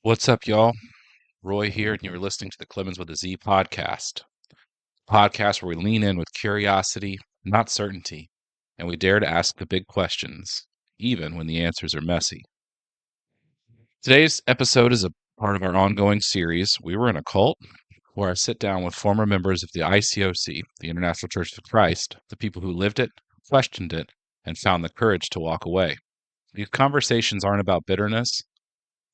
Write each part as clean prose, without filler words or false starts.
What's up, y'all? Roy here, and you're listening to the Clemens with a Z podcast where we lean in with curiosity, not certainty, and we dare to ask the big questions, even when the answers are messy. Today's episode is a part of our ongoing series, We Were in a Cult, where I sit down with former members of the ICOC, the International Church of Christ, the people who lived it, questioned it, and found the courage to walk away. These conversations aren't about bitterness,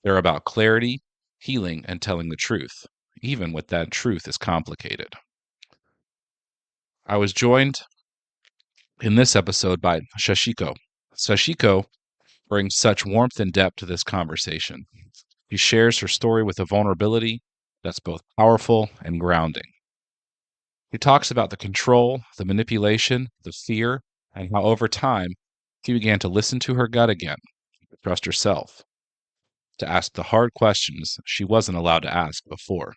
they're about clarity, healing, and telling the truth, even when that truth is complicated. I was joined in this episode by Sachiko. Sachiko brings such warmth and depth to this conversation. She shares her story with a vulnerability that's both powerful and grounding. She talks about the control, the manipulation, the fear, and how over time she began to listen to her gut again, to trust herself, to ask the hard questions she wasn't allowed to ask before.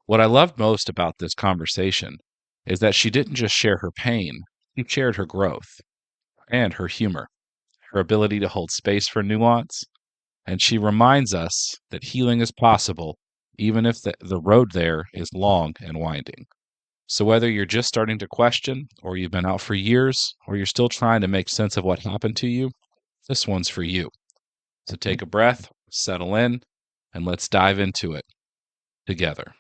What I loved most about this conversation is that she didn't just share her pain, she shared her growth and her humor, her ability to hold space for nuance, and she reminds us that healing is possible even if the road there is long and winding. So whether you're just starting to question, or you've been out for years, or you're still trying to make sense of what happened to you, this one's for you. So take a breath, settle in, and let's dive into it together.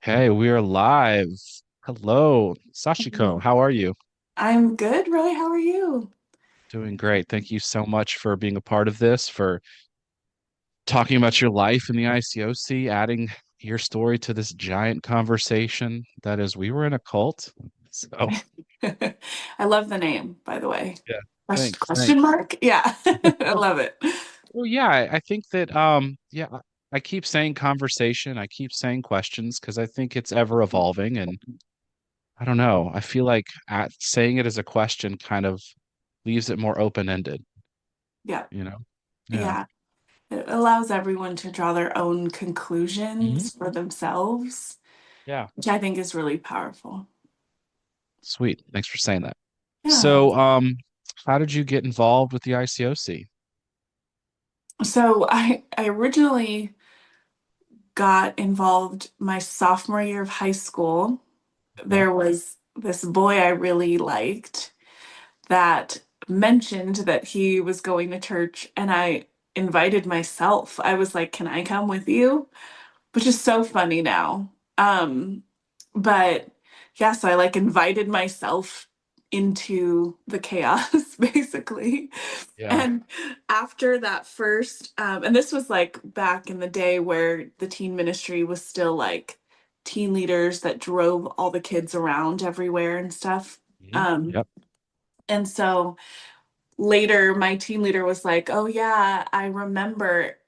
Hey, we are live. Hello, Sachiko. How are you? I'm good, Roy. How are you? Doing great. Thank you so much for being a part of this, for talking about your life in the ICOC, adding your story to this giant conversation that is, we were in a cult. So, I love the name, by the way. yeah, Question, thanks. question Thanks. mark? Yeah, I love it. Well, yeah, I think that, yeah, I keep saying conversation, I keep saying questions because I think it's ever evolving. And I don't know, I feel like saying it as a question kind of leaves it more open-ended, Yeah, you know? Yeah. yeah. It allows everyone to draw their own Mhm. conclusions for themselves, Yeah. which I think is really powerful. Sweet. Thanks for saying that. Yeah. So, how did you get involved with the ICOC? So I originally got involved my sophomore year of high school. Okay. There was this boy I really liked that mentioned that he was going to church, and I invited myself. I was like, "Can I come with you?" Which is so funny now. But yeah, so I like invited myself into the chaos basically. Yeah. And after that first, and this was like back in the day where the teen ministry was still like teen leaders that drove all the kids around everywhere and stuff. Yep. And so later my team leader was like, "Oh yeah, I remember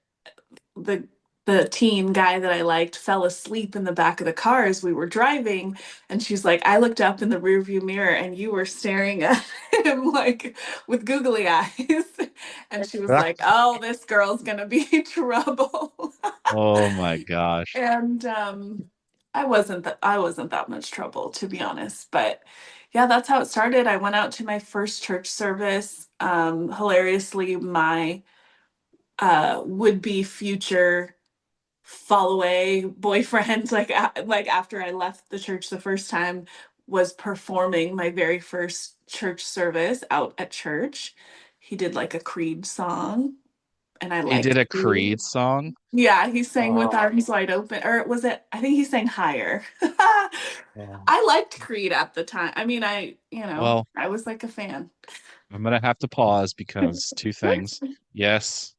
the the teen guy that I liked fell asleep in the back of the car as we were driving." And she's like, "I looked up in the rearview mirror and you were staring at him like with googly eyes." And she was like, "Oh, this girl's gonna be in trouble." Oh my gosh. And I wasn't that much trouble, to be honest. But yeah, that's how it started. I went out to my first church service. Hilariously, my would be future fall away boyfriend, like like after I left the church the first time, was performing my very first church service out at church. He did like a Creed song, and I He did liked a Creed. Creed song? Yeah, he sang with Oh, arms wide open, or was it? I think he sang higher. oh. I liked Creed at the time. I mean, Well, I was like a fan. I'm gonna have to pause because two things. Yes,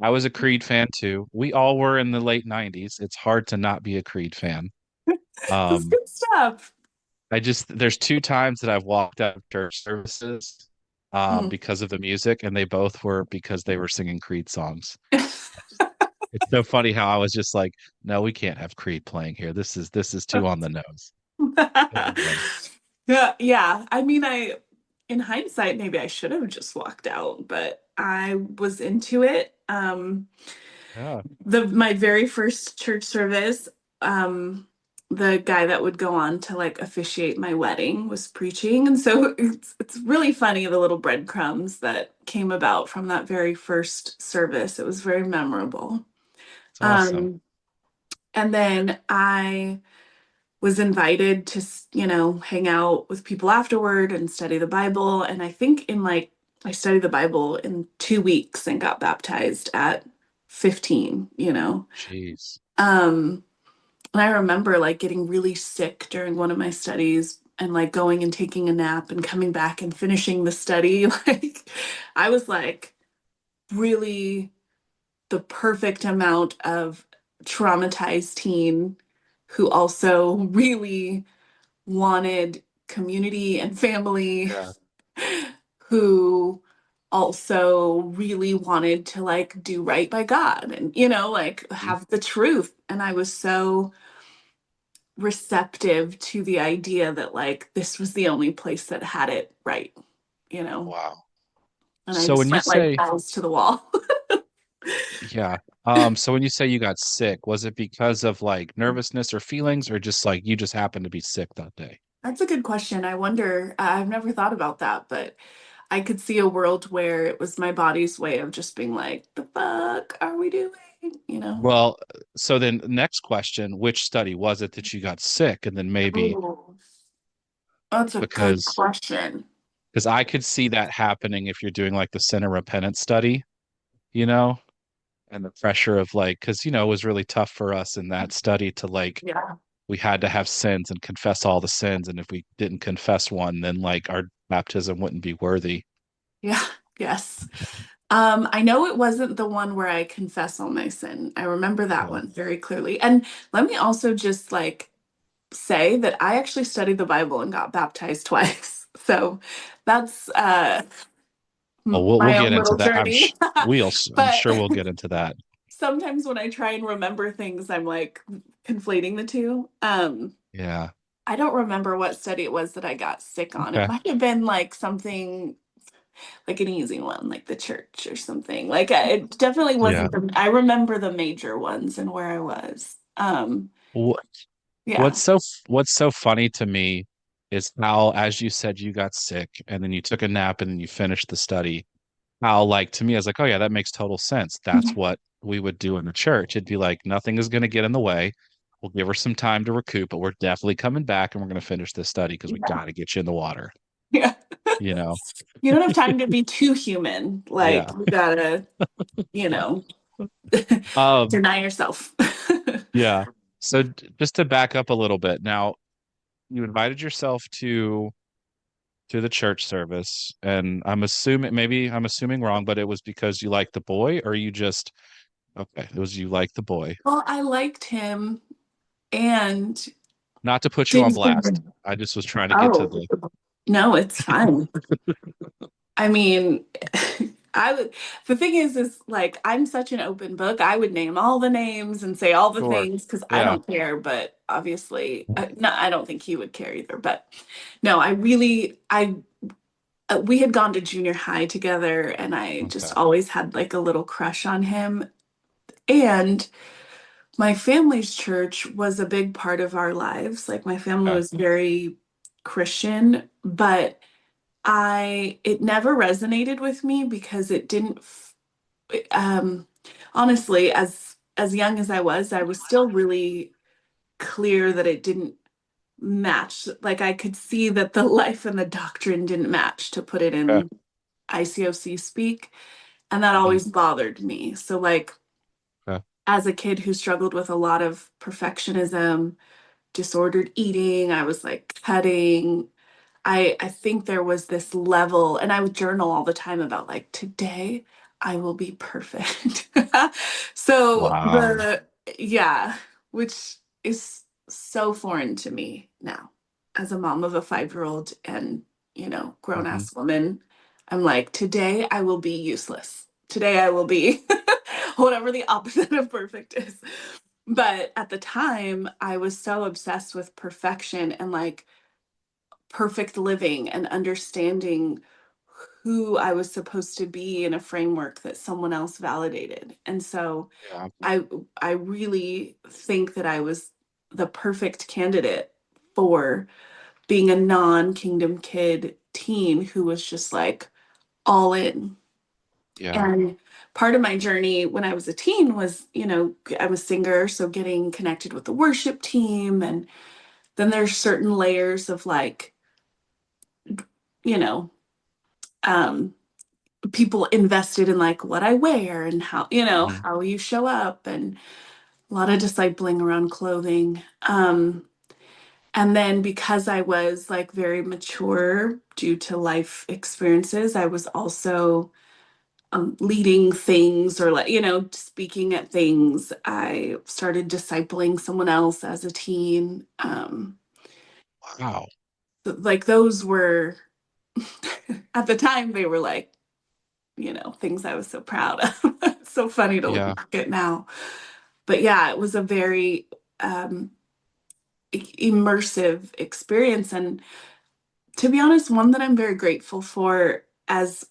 I was a Creed fan too. We all were in the late 90s. It's hard to not be a Creed fan. It's Um, good stuff. there's two times that I've walked out of church services Mm. because of the music, and they both were because they were singing Creed songs. It's so funny how I was just like, no, we can't have Creed playing here. This is too on the nose. Anyway. Yeah, yeah. I mean, in hindsight, maybe I should have just walked out, but I was into it. Yeah. The my very first church service, um, the guy that would go on to like officiate my wedding was preaching. And so it's really funny the little breadcrumbs that came about from that very first service. It was very memorable. It's awesome. Um, and then I was invited to, hang out with people afterward and study the Bible. And I think I studied the Bible in 2 weeks and got baptized at 15, you know. Jeez. Um, and I remember like getting really sick during one of my studies and like going and taking a nap and coming back and finishing the study. Like I was like really the perfect amount of traumatized teen who also really wanted community and family, Yeah. who also really wanted to like do right by God and, like Mhm. have the truth. And I was so receptive to the idea that like this was the only place that had it right, you know. Wow. And I So when just you went like say, balls to the wall. yeah, so when you say you got sick, was it because of like nervousness or feelings, or just like you just happened to be sick that day? That's a good question. I wonder, I've never thought about that, but I could see a world where it was my body's way of just being like, the fuck are we doing? You know? Well, so then next question, which study was it that you got sick? And then maybe Oh, that's a good because question. I could see that happening if you're doing like the sin of repentance study, you know, and the pressure of like, because it was really tough for us in that study to like Yeah. we had to have sins and confess all the sins, and if we didn't confess one, then like our baptism wouldn't be worthy. Yeah. Yes. I know it wasn't the one where I confess all my sin. I remember that Okay. one very clearly. And let me also just like say that I actually studied the Bible and got baptized twice. So that's Well, we'll my get own into little that. journey. I'm But sure we'll get into that. sometimes when I try and remember things, I'm like conflating the two. Yeah. I don't remember what study it was that I got sick on. It Okay. might have been like something like an easy one, like the church or something. Like it definitely Yeah. wasn't I remember the major ones and where I was. Wh- Yeah. what's so funny to me is how, as you said, you got sick and then you took a nap and then you finished the study. How, like, to me, I was like, oh yeah, that makes total sense. That's what we would do in the church. It'd be like nothing is going to get in the way. We'll give her some time to recoup, but we're definitely coming back and we're going to finish this study because we Yeah. got to get you in the water. Yeah. You know? You don't have time to be too human. Like Yeah. you gotta, you know, Um, deny yourself. yeah. So just to back up a little bit, now you invited yourself to the church service, and I'm assuming wrong, but it was because you liked the boy, or you just okay, it was you liked the boy. Well, I liked him and Not to put you on didn't blast. I just was trying to get to oh, the no, it's fine. I mean, I would, the thing is like, I'm such an open book. I would name all the names and say all the sure. things because I Yeah. don't care, but obviously, no, I don't think he would care either. But no, I really, we had gone to junior high together and I just Okay. always had like a little crush on him. And my family's church was a big part of our lives. Like, my family Okay. was very Christian, but it never resonated with me because it didn't um honestly, as young as I was still really clear that it didn't match. Like, I could see that the life and the doctrine didn't match, to put it Okay. in ICOC speak, and that Hmm. always bothered me. So like, Okay. as a kid who struggled with a lot of perfectionism, disordered eating, I was like cutting. I think there was this level, and I would journal all the time about like, today I will be perfect. So Wow. yeah, which is so foreign to me now as a mom of a 5-year-old and, grown Hmm. ass woman. I'm like, today I will be useless. Today I will be whatever the opposite of perfect is. But at the time, I was so obsessed with perfection and like perfect living and understanding who I was supposed to be in a framework that someone else validated. And so Yeah. I I really think that I was the perfect candidate for being a non-Kingdom kid teen who was just like all in. Yeah. And part of my journey when I was a teen was, I'm a singer, so getting connected with the worship team. And then there's certain layers of like, you know, um, people invested in like what I wear and how, Hmm. how you show up, and a lot of discipling around clothing. And then because I was like very mature due to life experiences, I was also leading things or like, speaking at things. I started discipling someone else as a teen. Wow. Like those were, at the time, they were like, things I was so proud of. It's so funny to look Yeah. back at now. But yeah, it was a very um, immersive experience. And to be honest, one that I'm very grateful for, as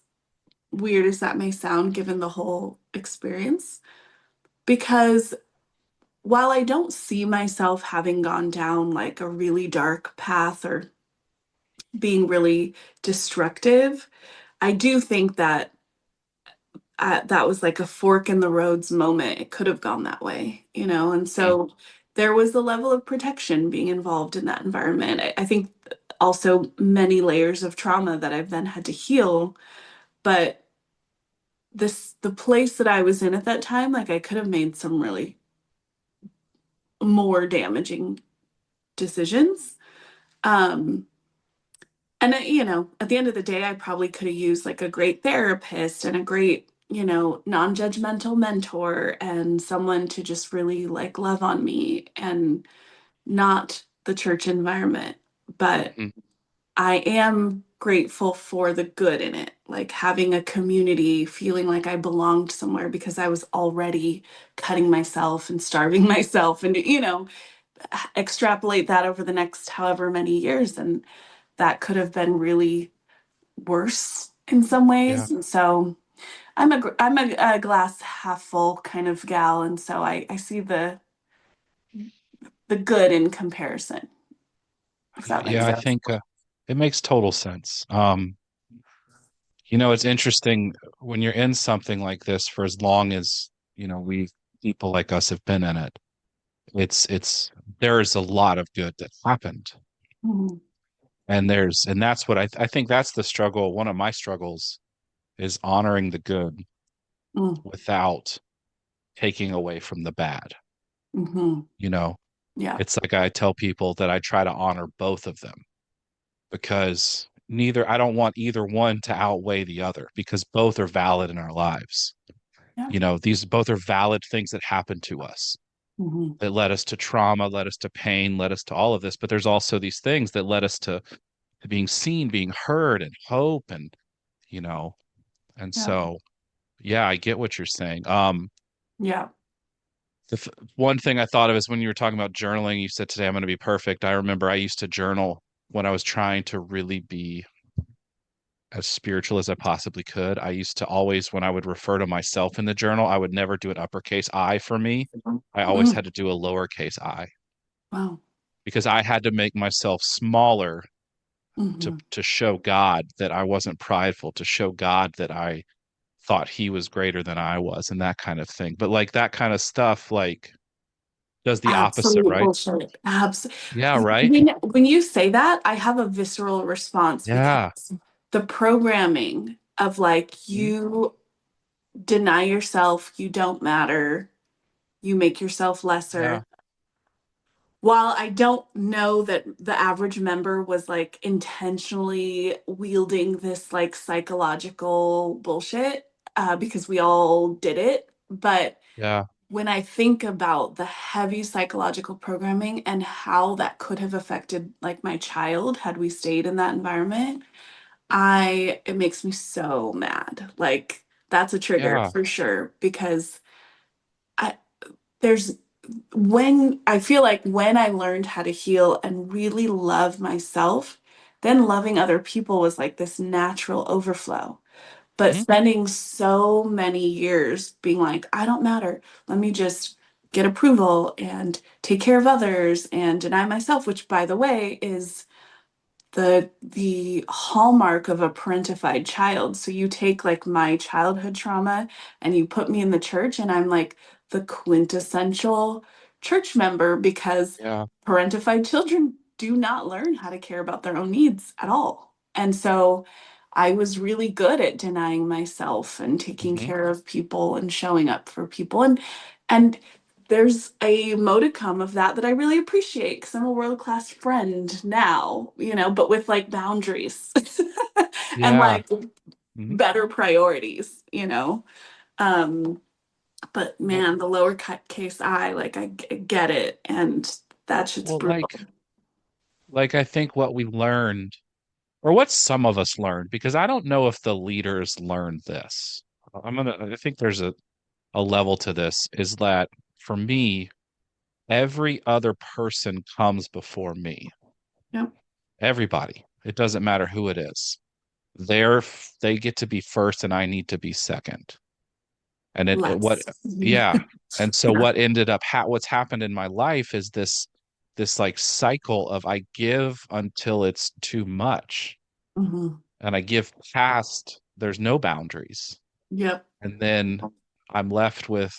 weird as that may sound, given the whole experience, because while I don't see myself having gone down like a really dark path or being really destructive, I do think that that was like a fork in the roads moment. It could have gone that way, and Mm. so there was a level of protection being involved in that environment. I think also many layers of trauma that I've then had to heal, but the place that I was in at that time, like I could have made some really more damaging decisions. Um, and at the end of the day, I probably could have used like a great therapist and a great, non-judgmental mentor and someone to just really like love on me, and not the church environment. But Hmm. I am grateful for the good in it, like having a community, feeling like I belonged somewhere because I was already cutting myself and starving myself, and extrapolate that over the next however many years, and that could have been really worse in some Yeah. ways. And so I'm a glass half full kind of gal, and so I see the good in comparison, if that makes Yeah, I sense. think it makes total sense. It's interesting when you're in something like this for as long as, we people like us have been in it. It's there is a lot of good that happened. Mhm. And that's what I think that's the struggle. One of my struggles is honoring the good Mm. without taking away from the bad. Mhm. You know, Yeah. it's like I tell people that I try to honor both of them because I don't want either one to outweigh the other because both are valid in our lives. Yeah. These both are valid things that happen to us Mhm. that led us to trauma, led us to pain, led us to all of this. But there's also these things that led us to being seen, being heard, and hope, you know, and Yeah. so yeah, I get what you're saying. Yeah. One thing I thought of is when you were talking about journaling, you said today I'm going to be perfect. I remember I used to journal when I was trying to really be as spiritual as I possibly could. I used to always, when I would refer to myself in the journal, I would never do an uppercase I for me. I always Mm. had to do a lowercase I Wow. because I had to make myself smaller to Mhm. to show God that I wasn't prideful, to show God that I thought he was greater than I was and that kind of thing. But like that kind of stuff like does the opposite, Absolute right? bullshit. Yeah, right? When you say that, I have a visceral response because Yeah. the programming of like Mhm. you deny yourself, you don't matter, you make yourself Yeah. lesser. While I don't know that the average member was like intentionally wielding this like psychological bullshit, because we all did it, but Yeah. when I think about the heavy psychological programming and how that could have affected like my child had we stayed in that environment, it makes me so mad. Like that's a trigger Yeah. for sure because I there's when I feel like when I learned how to heal and really love myself, then loving other people was like this natural overflow. But Mhm. spending so many years being like, I don't matter. Let me just get approval and take care of others and deny myself, which by the way is the hallmark of a parentified child. So you take like my childhood trauma and you put me in the church, and I'm like the quintessential church member because Yeah. parentified children do not learn how to care about their own needs at all. And so I was really good at denying myself and taking Hmm. care of people and showing up for people. And there's a modicum of that that I really appreciate because I'm a world-class friend now, but with like boundaries and Yeah. like Hmm. better priorities. Um, but Well, man, the lower case I like I get it, and that shit's well, brutal. like I think what we learned, or what some of us learned, because I don't know if the leaders learned this. I think there's a level to this, is that for me, every other person comes before me. Yep. Everybody. It doesn't matter who it is. They get to be first and I need to be second. And what, Less. yeah. And so Yeah. what ended up what's happened in my life is this like cycle of I give until it's too much, Hmm. and I give past there's no boundaries. Yep. And then I'm left with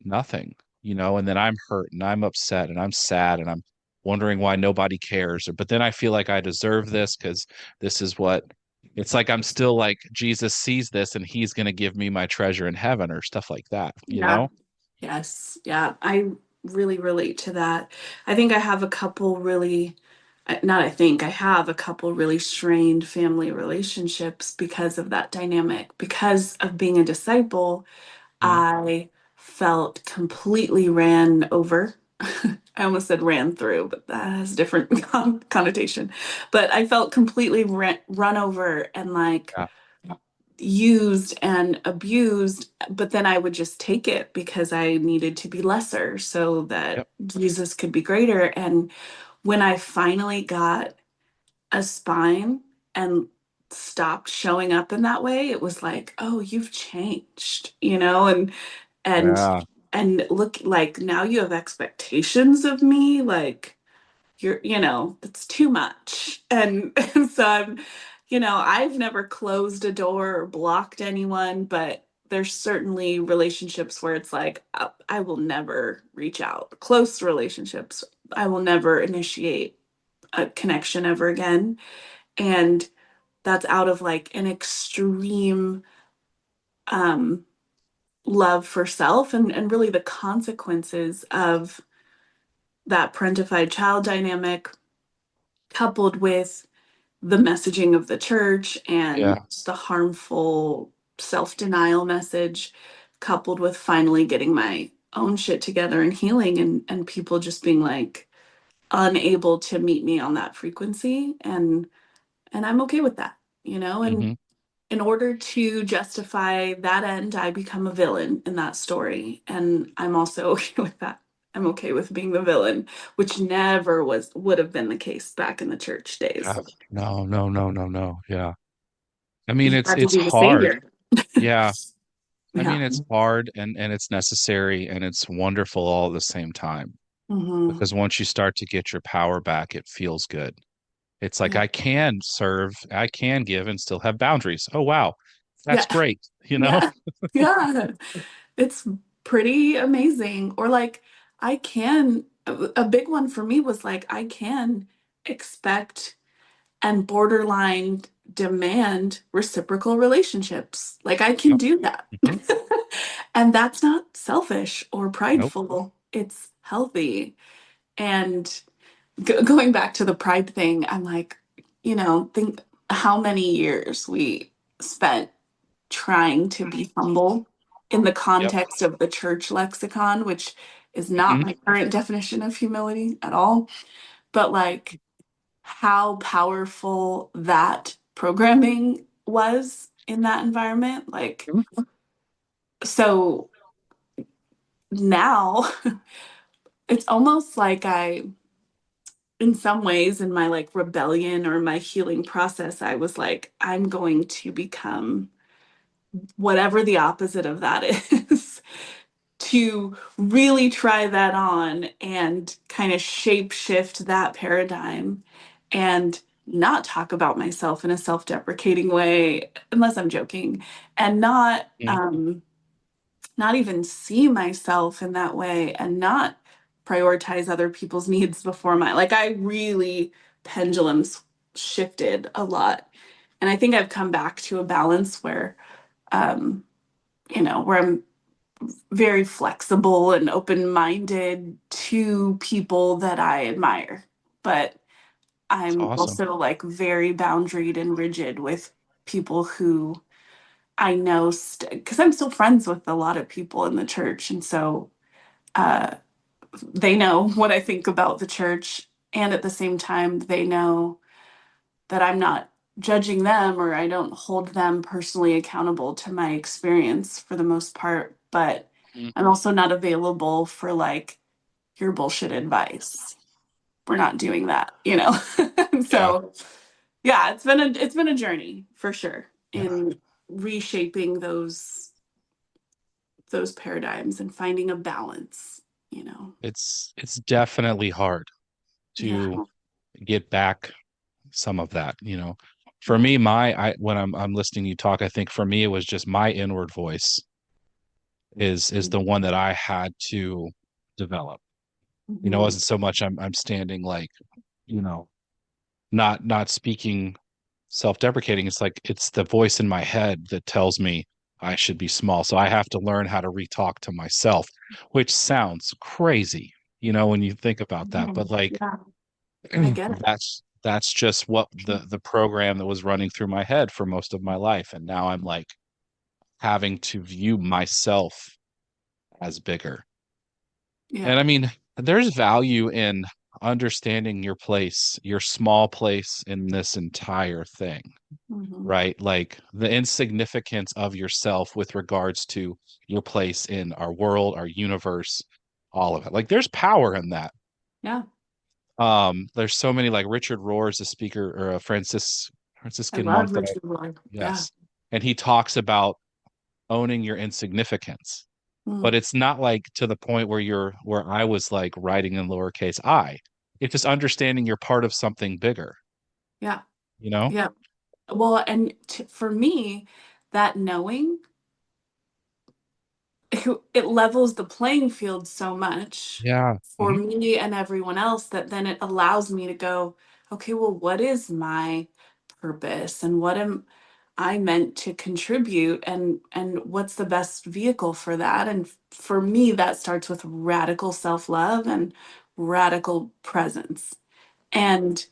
nothing, and then I'm hurt and I'm upset and I'm sad and I'm wondering why nobody cares. But then I feel like I deserve this because this is what it's like. I'm still like, Jesus sees this and he's going to give me my treasure in heaven or stuff like that, you Yeah. know? Yes. Yeah. I really relate to that. I think I have a couple really, not I think, I have a couple really strained family relationships because of that dynamic. Because of being a disciple, Mhm. I felt completely ran over. I almost said ran through, but that has a different connotation. But I felt completely run over and like Yeah. used and abused, but then I would just take it because I needed to be lesser so that Yep. Jesus could be greater. And when I finally got a spine and stopped showing up in that way, it was like, oh, you've changed, and Yeah. and look, like now you have expectations of me, like that's too much. And, and so I've never closed a door or blocked anyone, but there's certainly relationships where it's like, I will never reach out. Close relationships, I will never initiate a connection ever again. And that's out of like an extreme um, love for self and really the consequences of that parentified child dynamic coupled with the messaging of the church and Yeah. the harmful self-denial message coupled with finally getting my own shit together and healing and people just being like unable to meet me on that frequency, and I'm okay with that. And Hmm. in order to justify that end, I become a villain in that story, and I'm also okay with that. I'm okay with being the villain, which never would have been the case back in the church days. Yeah. No, no, no, no, no. Yeah. I mean, You it's had to it's be the hard. savior. Yeah. I mean, Yeah. it's hard and it's necessary and it's wonderful all at the same time. Hmm. Because once you start to get your power back, it feels good. It's like Yeah. I can serve, I can give and still have boundaries. Oh, wow. That's Yeah. great. You know? Yeah. Yeah. It's pretty amazing. Or like I can a big one for me was like I can expect and borderline demand reciprocal relationships. Like I can Yep. do that. Hmm. And that's not selfish or Nope. prideful. It's healthy. And going back to the pride thing, I'm like, think how many years we spent trying to be humble in the Yep. context of the church lexicon, which is not Hmm. my current definition of humility at all. But like how powerful that programming was in that environment. Like, so now it's almost like in some ways, in my like rebellion or my healing process, I was like, I'm going to become whatever the opposite of that is to really try that on and kind of shape shift that paradigm and not talk about myself in a self-deprecating way, unless I'm joking, and Mhm. not even see myself in that way and not prioritize other people's needs before mine. Like I really pendulums shifted a lot. And I think I've come back to a balance where um, where I'm very flexible and open-minded to people that I admire. But It's I'm awesome. also like very boundaried and rigid with people who I know because I'm still friends with a lot of people in the church. And so uh, they know what I think about the church. And at the same time, they know that I'm not judging them or I don't hold them personally accountable to my experience for the most part. But Mhm. I'm also not available for like your bullshit advice. We're not doing that, you know? Yeah. So yeah, it's been a journey for sure Yeah. in reshaping those paradigms and finding a balance, you know. It's definitely hard Yeah. to get back some of that, you know. For Yeah. me, my I when I'm listening to you talk, I think for me it was just my inward voice is the one that I had to develop. You know, it Mhm. wasn't so much I'm standing like, you know, not speaking self-deprecating. It's like it's the voice in my head that tells me I should be small. So I have to learn how to re-talk to myself, which sounds crazy, you know, when you think about that. But Mhm. like Yeah, I get it. that's just what the program that was running through my head for most of my life. And now I'm like having to view myself as bigger. Yeah. And I mean, there's value in understanding your place, your small place in this entire thing, Mhm. right? Like the insignificance of yourself with regards to your place in our world, our universe, all of it. Like there's power in that. Yeah. There's so many like Richard Rohr is a speaker or a I Franciscan monk love that I Richard Rohr. Yeah. yes. And he talks about owning your insignificance. But Mm. it's not like to the point where I was like writing in lowercase I. It's just understanding you're part of something bigger, Yeah. you know? Yeah. Well, and for me, that knowing it levels the playing field so much Yeah. for Mhm. me and everyone else that then it allows me to go, okay, well, what is my purpose and what am I meant to contribute and what's the best vehicle for that? And for me, that starts with radical self-love and radical presence. And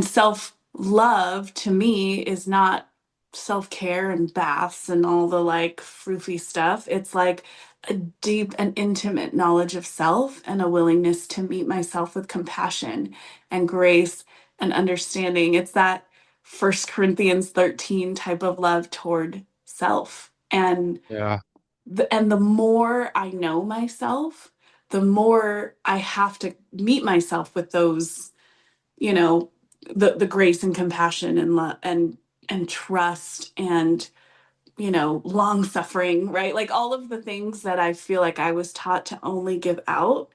self love to me is not self care and baths and all the like froofy stuff. It's like a deep and intimate knowledge of self and a willingness to meet myself with compassion and grace and understanding. It's that First Corinthians 13 type of love toward self. Yeah. And the more I know myself, the more I have to meet myself with those, you know, the grace and compassion and love and trust and long suffering, right? Like all of the things that I feel like I was taught to only give out,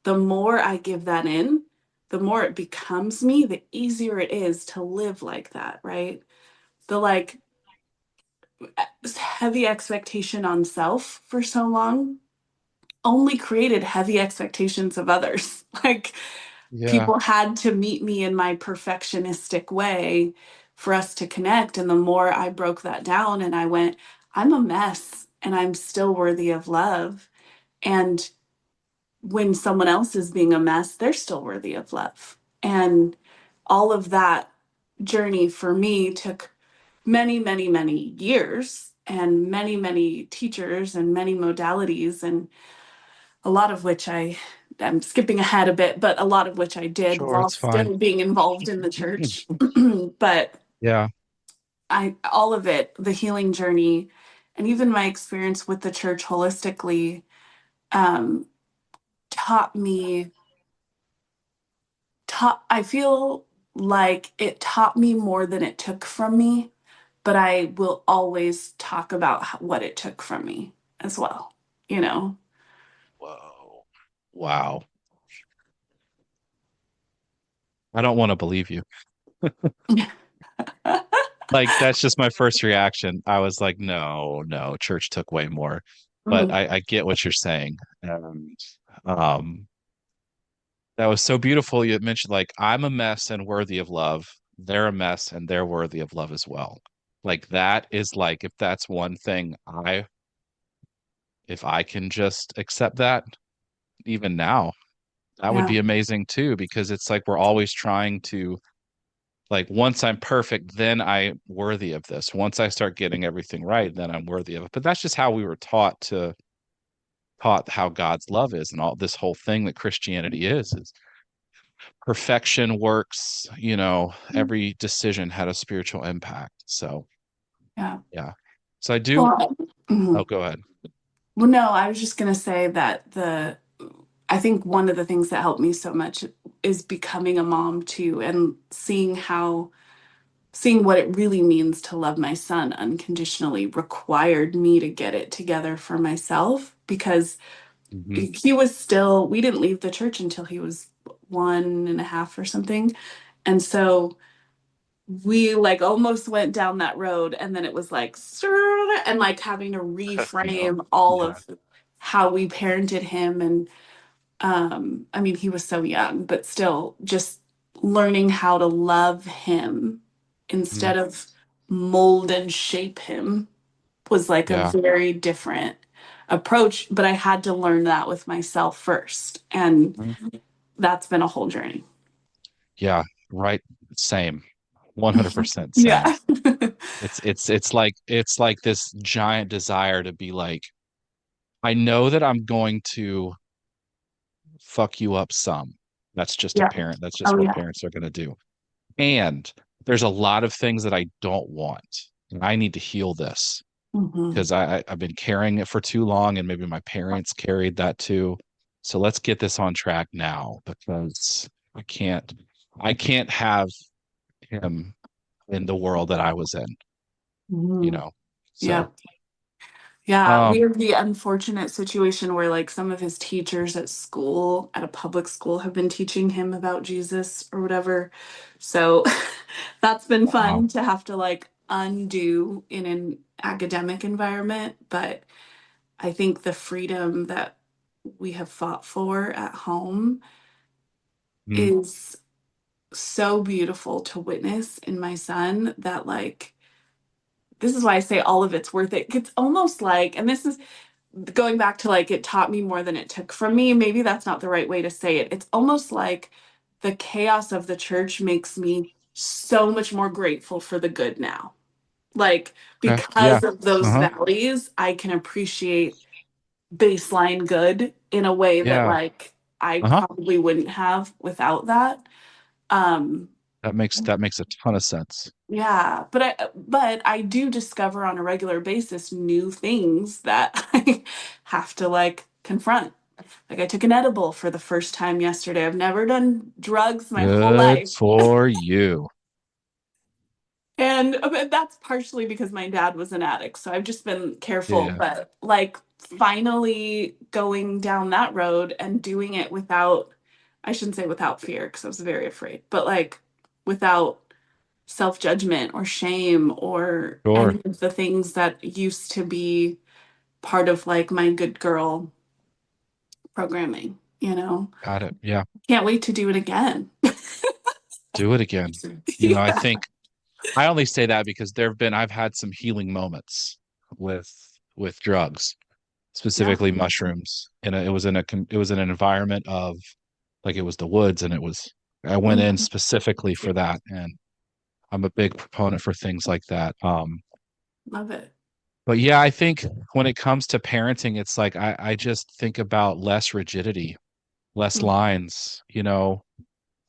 the more I give that in, the more it becomes me, the easier it is to live like that, right? The like heavy expectation on self for so long only created heavy expectations of others. Like Yeah. people had to meet me in my perfectionistic way for us to connect. And the more I broke that down and I went, I'm a mess and I'm still worthy of love. And when someone else is being a mess, they're still worthy of love. And all of that journey for me took many, many, many years and many, many teachers and many modalities and a lot of which I'm skipping ahead a bit, but a lot of which I did Sure, while it's fine. still being involved in the church. But Yeah. all of it, the healing journey, and even my experience with the church holistically, um, taught me, I feel like it taught me more than it took from me, but I will always talk about what it took from me as well, you know? Whoa. Wow. I don't want to believe you. Like that's just my first reaction. I was like, no, no, church took way more. But Mhm. I get what you're saying. And um that was so beautiful. You mentioned like I'm a mess and worthy of love. They're a mess and they're worthy of love as well. Like that is like if that's one thing I if I can just accept that even now, that would Yeah, be amazing too, because it's like we're always trying to like once I'm perfect, then I'm worthy of this. Once I start getting everything right, then I'm worthy of it. But that's just how we were taught how God's love is and all this whole thing that Christianity is perfection works, every decision had a spiritual impact. So yeah. yeah. So I do, Well, oh, mhm. go ahead. Well, no, I was just gonna say that I think one of the things that helped me so much is becoming a mom too, and seeing what it really means to love my son unconditionally required me to get it together for myself because Hmm. he was still, we didn't leave the church until he was 1.5 or something. And so we like almost went down that road and then it was like and like having to No. reframe all Yeah. of how we parented him. And I mean he was so young, but still just learning how to love him Mm. instead of mold and shape him was like a Yeah. very different approach, but I had to learn that with myself first, and Mm. that's been a whole journey. Yeah. Right. Same. 100% same. Yeah. It's like this giant desire to be like, I know that I'm going to fuck you up some. That's just a Yeah. parent. That's just Oh what yeah. parents are going to do. And there's a lot of things that I don't want. And I need to heal this Hmm. because I've been carrying it for too long, and maybe my parents carried that too. So let's get this on track now because I can't I can't have him in the world that I was in, you Hmm. know. Yeah. So Yeah, we um have the unfortunate situation where like some of his teachers at school, at a public school, have been teaching him about Jesus or whatever. So that's been wow. fun to have to like undo in an academic environment. But I think the freedom that we have fought for at home Mm, is so beautiful to witness in my son that like this is why I say all of it's worth it. It's almost like, and this is going back to like it taught me more than it took from me. Maybe that's not the right way to say it. It's almost like the chaos of the church makes me so much more grateful for the good now. Like okay. Yeah. because of those Uh-huh. valleys, I can appreciate baseline good in a way that Yeah. like I Uh-huh. probably wouldn't have without that. Um That makes a ton of sense. yeah, but I do discover on a regular basis new things that I have to like confront. Like I took an edible for the first time yesterday. I've never done drugs my whole Good life. for you. And but that's partially because my dad was an addict, so I've just been careful. Yeah. But like finally going down that road and doing it without, I shouldn't say without fear because I was very afraid, but like without self-judgment or shame or Sure. any of the things that used to be part of like my good girl programming, you know? Got it. Yeah. Can't wait to do it again. Do it again. I Yeah. think I only say that because I've had some healing moments with with drugs, Yeah. specifically mushrooms. And it was in an environment of like it was the woods and I went in Mhm. specifically for that. And I'm a big proponent for things like that. Love it. But yeah, I think when it comes to parenting, it's like I just think about less rigidity, less Mm, lines,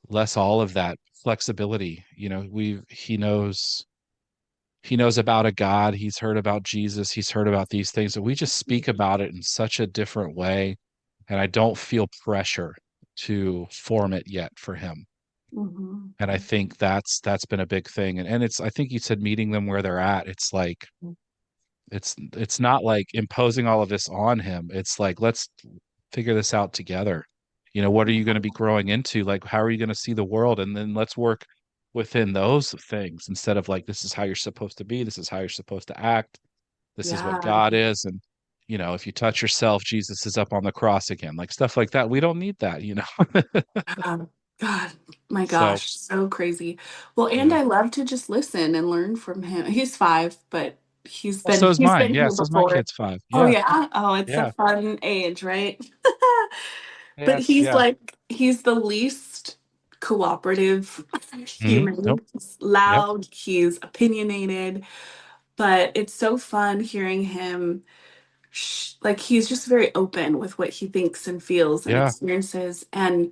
less all of that flexibility. He knows about a God, he's heard about Jesus, he's heard about these things, and we just speak about it in such a different way. And I don't feel pressure to form it yet for him. mhm. And I think that's been a big thing. And it's I think you said meeting them where they're at. It's like it's not like imposing all of this on him. It's like figure this out together. What are you going to be growing into? Like, how are you going to see the world? And then let's work within those things instead of like, this is how you're supposed to be, this is how you're supposed to act, this is what Yeah. God is. And, if you touch yourself, Jesus is up on the cross again, like stuff like that. We don't need that. God, my So, gosh, so crazy. Well, and yeah. I love to just listen and learn from him. He's 5, but he's Well, been so is he's mine. been Yeah, here so is my before. kid's 5. Oh Yeah. yeah. Oh, it's a Yeah. fun age, right? But Yes. Yeah. he's the least cooperative Nope. human. He's Yep. loud, he's opinionated, but it's so fun hearing him like he's just very open with what he thinks and feels and Yeah. experiences. And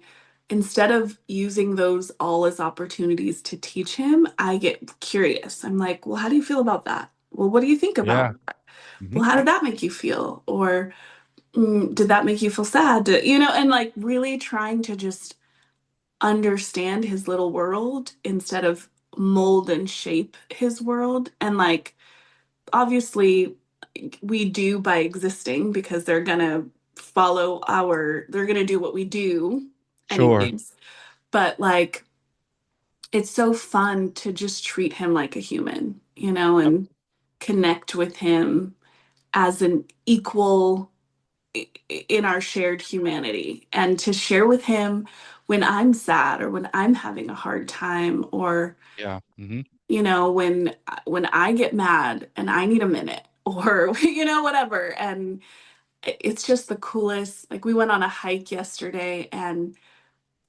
instead of using those all as opportunities to teach him, I get curious. I'm like, well, how do you feel about that? Well, what do you think about Yeah. that? Hmm. Well, how did that make you feel? Or did that make you feel sad? And like really trying to just understand his little world instead of mold and shape his world. And like, obviously, we do by existing because they're gonna do what we do Sure. anyways. But like, it's so fun to just treat him like a human, Yep. and connect with him as an equal in our shared humanity, and to share with him when I'm sad or when I'm having a hard time, or Yeah. Hmm. when I get mad and I need a minute, or whatever. And it's just the coolest. Like, we went on a hike yesterday, and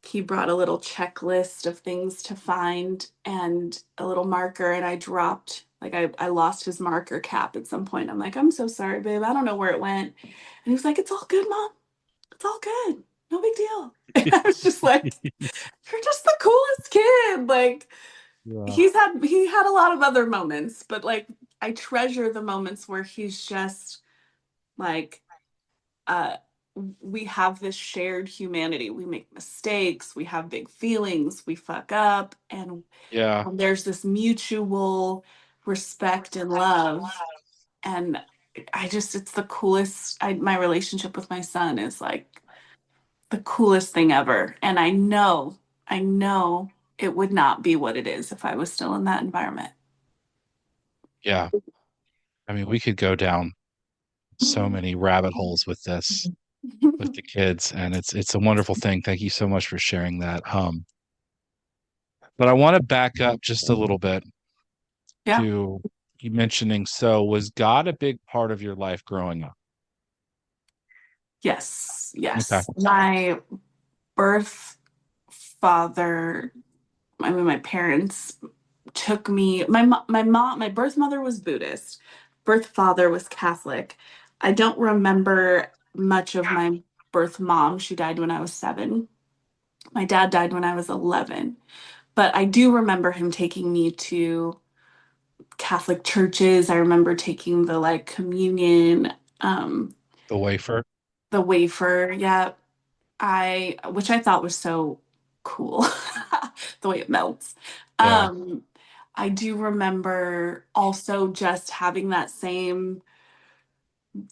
he brought a little checklist of things to find and a little marker, and I dropped, like, I lost his marker cap at some point. I'm like, I'm so sorry, babe, I don't know where it went. And he was like, it's all good, mom, it's all good, no big deal. And I was just like, you're just the coolest kid. Like, Yeah. he had a lot of other moments, but like, I treasure the moments where he's just like, uh we have this shared humanity. We make mistakes, we have big feelings, we fuck up, and Yeah. there's this mutual respect and love. And it's the coolest. My relationship with my son is like the coolest thing ever. And I know it would not be what it is if I was still in that environment. Yeah. I mean, we could go down so many rabbit holes with this, with the kids, and it's a wonderful thing. Thank you so much for sharing that. But I want to back up just a little bit Yeah. to you mentioning, so was God a big part of your life growing up? Yes. Okay. Yes. My birth father, I mean, my parents took me. My birth mother was Buddhist. Birth father was Catholic. I don't remember much of my birth mom. She died when I was 7. My dad died when I was 11. But I do remember him taking me to Catholic churches. I remember taking the like communion, um, The wafer. the wafer. Yeah, which I thought was so cool, the way it melts. Yeah. Um, I do remember also just having that same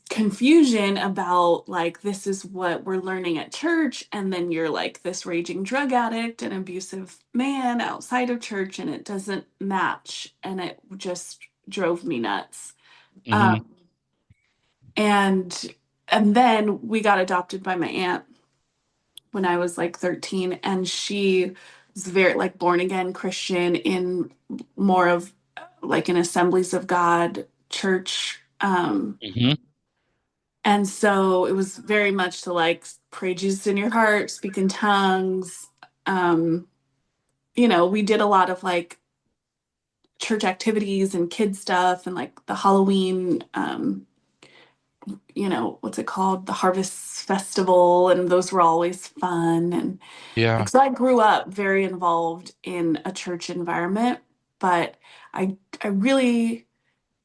confusion about like, this is what we're learning at church, and then you're like this raging drug addict and abusive man outside of church, and it doesn't match, and it just drove me nuts. Hmm. Um, and and then we got adopted by my aunt when I was like 13, and she was very like born again Christian in more of like an Assemblies of God church. Hmm. And so it was very much to like pray Jesus in your heart, speak in tongues. Um, we did a lot of like church activities and kid stuff, and like the Halloween, what's it called? The Harvest Festival, and those were always fun. And Yeah. like, so I grew up very involved in a church environment, but I really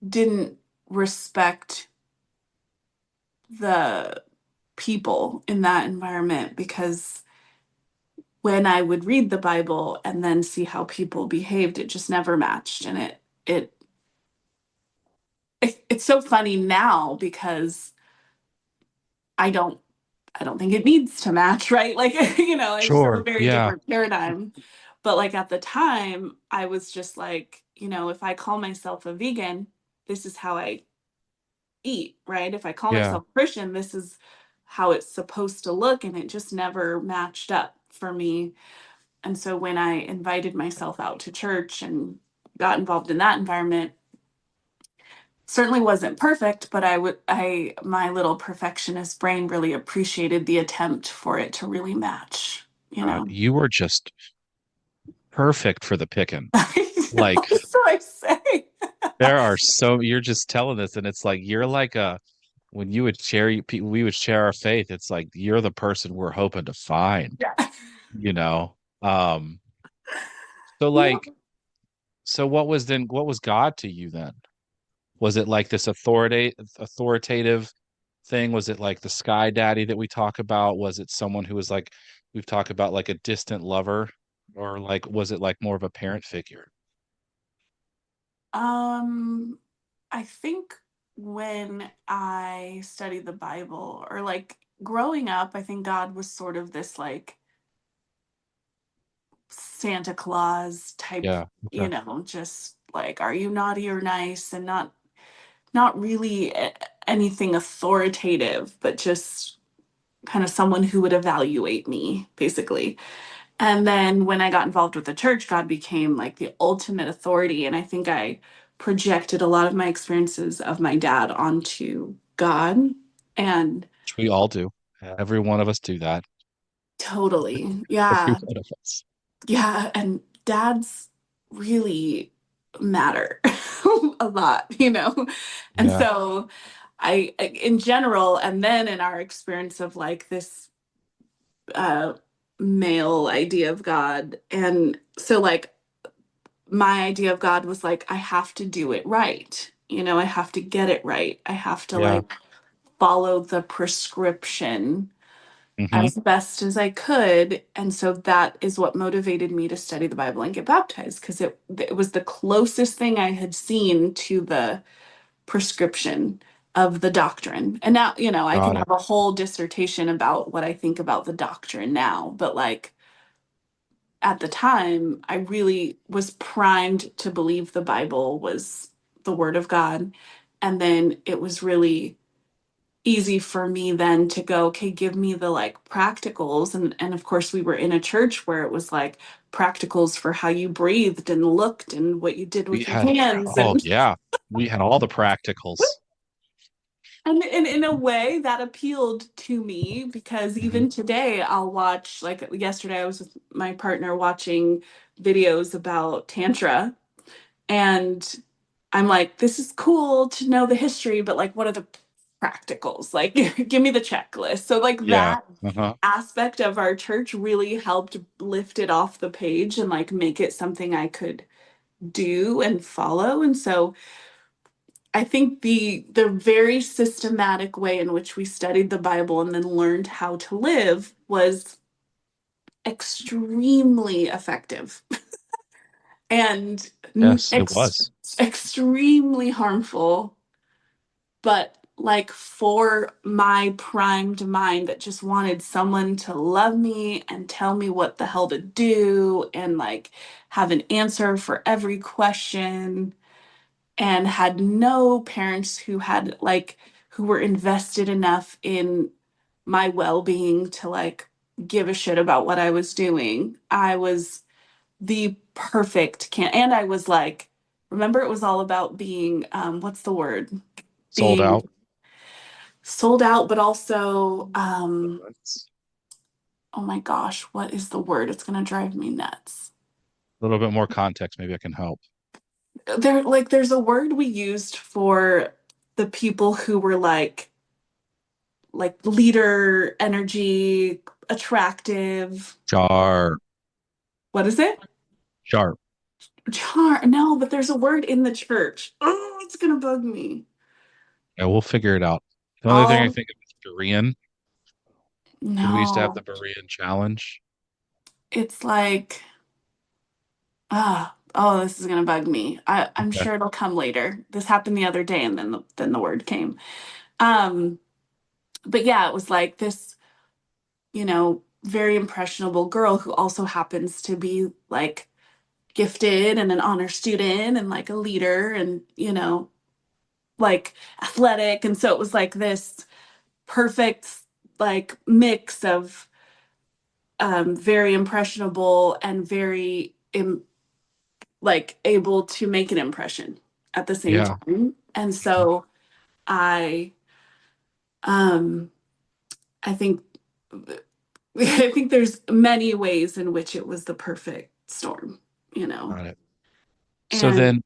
didn't respect the people in that environment, because when I would read the Bible and then see how people behaved, it just never matched. And it, it's so funny now because I don't I don't think it needs to match, right? Like, I just have a Sure. very Yeah. different paradigm. But like at the time, I was just like, if I call myself a vegan, this is how I eat, right? If I call Yeah. myself Christian, this is how it's supposed to look. And it just never matched up for me. And so when I invited myself out to church and got involved in that environment, certainly wasn't perfect, but my little perfectionist brain really appreciated the attempt for it to really match, you know. You were just perfect for the picking. Like That's what I say. you're just telling this, and it's like you're like a when you would share we would share our faith. It's like you're the person we're hoping to find, Yeah. you know. Um, so Yeah. like, so what was God to you then? Was it like this authoritative thing? Was it like the sky daddy that we talk about? Was it someone who was like we've talked about like a distant lover? Or like was it like more of a parent figure? Um, I think when I studied the Bible or like growing up, I think God was sort of this like Santa Claus type, Yeah. Okay. just like, are you naughty or nice? And not really anything authoritative, but just kind of someone who would evaluate me, basically. And then when I got involved with the church, God became like the ultimate authority. And I think I projected a lot of my experiences of my dad onto God. And Which we all do. Every one of us do that. totally, Every yeah, one of us. yeah. And dads really matter a lot, And Yeah. so in general, and then in our experience of like this uh, male idea of God. And so, like, my idea of God was like, I have to do it right. I have to get it right. I have to Yeah. like follow the prescription Hmm. as best as I could. And so that is what motivated me to study the Bible and get baptized because it was the closest thing I had seen to the prescription of the doctrine. And now, I can Got it. have a whole dissertation about what I think about the doctrine now, but like at the time, I really was primed to believe the Bible was the word of God. And then it was really easy for me then to go, okay, give me the like practicals. And of course we were in a church where it was like practicals for how you breathed and looked and what you did We with your had, hands. oh yeah, we had all the practicals. And in a way that appealed to me because Hmm. even today I'll watch, like yesterday I was with my partner watching videos about Tantra, and I'm like, this is cool to know the history, but like, what are the practicals? Like, give me the checklist. So, like, Yeah. that Uh-huh. aspect of our church really helped lift it off the page and like make it something I could do and follow. And so, I think the very systematic way in which we studied the Bible and then learned how to live was extremely effective and Yes, it was. extremely harmful, but like for my primed mind that just wanted someone to love me and tell me what the hell to do and like have an answer for every question, and had no parents who were invested enough in my well-being to like give a shit about what I was doing. I was the perfect can and I was like, remember, it was all about being what's the word? Sold Being out. sold out, but also It's oh my gosh, what is the word? It's gonna drive me nuts. a little bit more context, maybe I can help. There's a word we used for the people who were like leader energy, attractive. Sharp. What is it? Sharp. No, but there's a word in the church. Oh, it's gonna bug me. Yeah, we'll figure it out. The only thing I Oh think of is Berean. When we used to have the no. Berean challenge. It's like oh, this is gonna bug me. I'm Okay. sure it'll come later. This happened the other day and then the word came. Um, but yeah, it was like this. very impressionable girl who also happens to be like gifted and an honor student and like a leader and, like athletic. And so it was like this perfect like mix of very impressionable and very like able to make an impression at the same Yeah. time. And Mhm. so I um I think I think there's many ways in which it was the perfect storm, you know. Got it. So And then,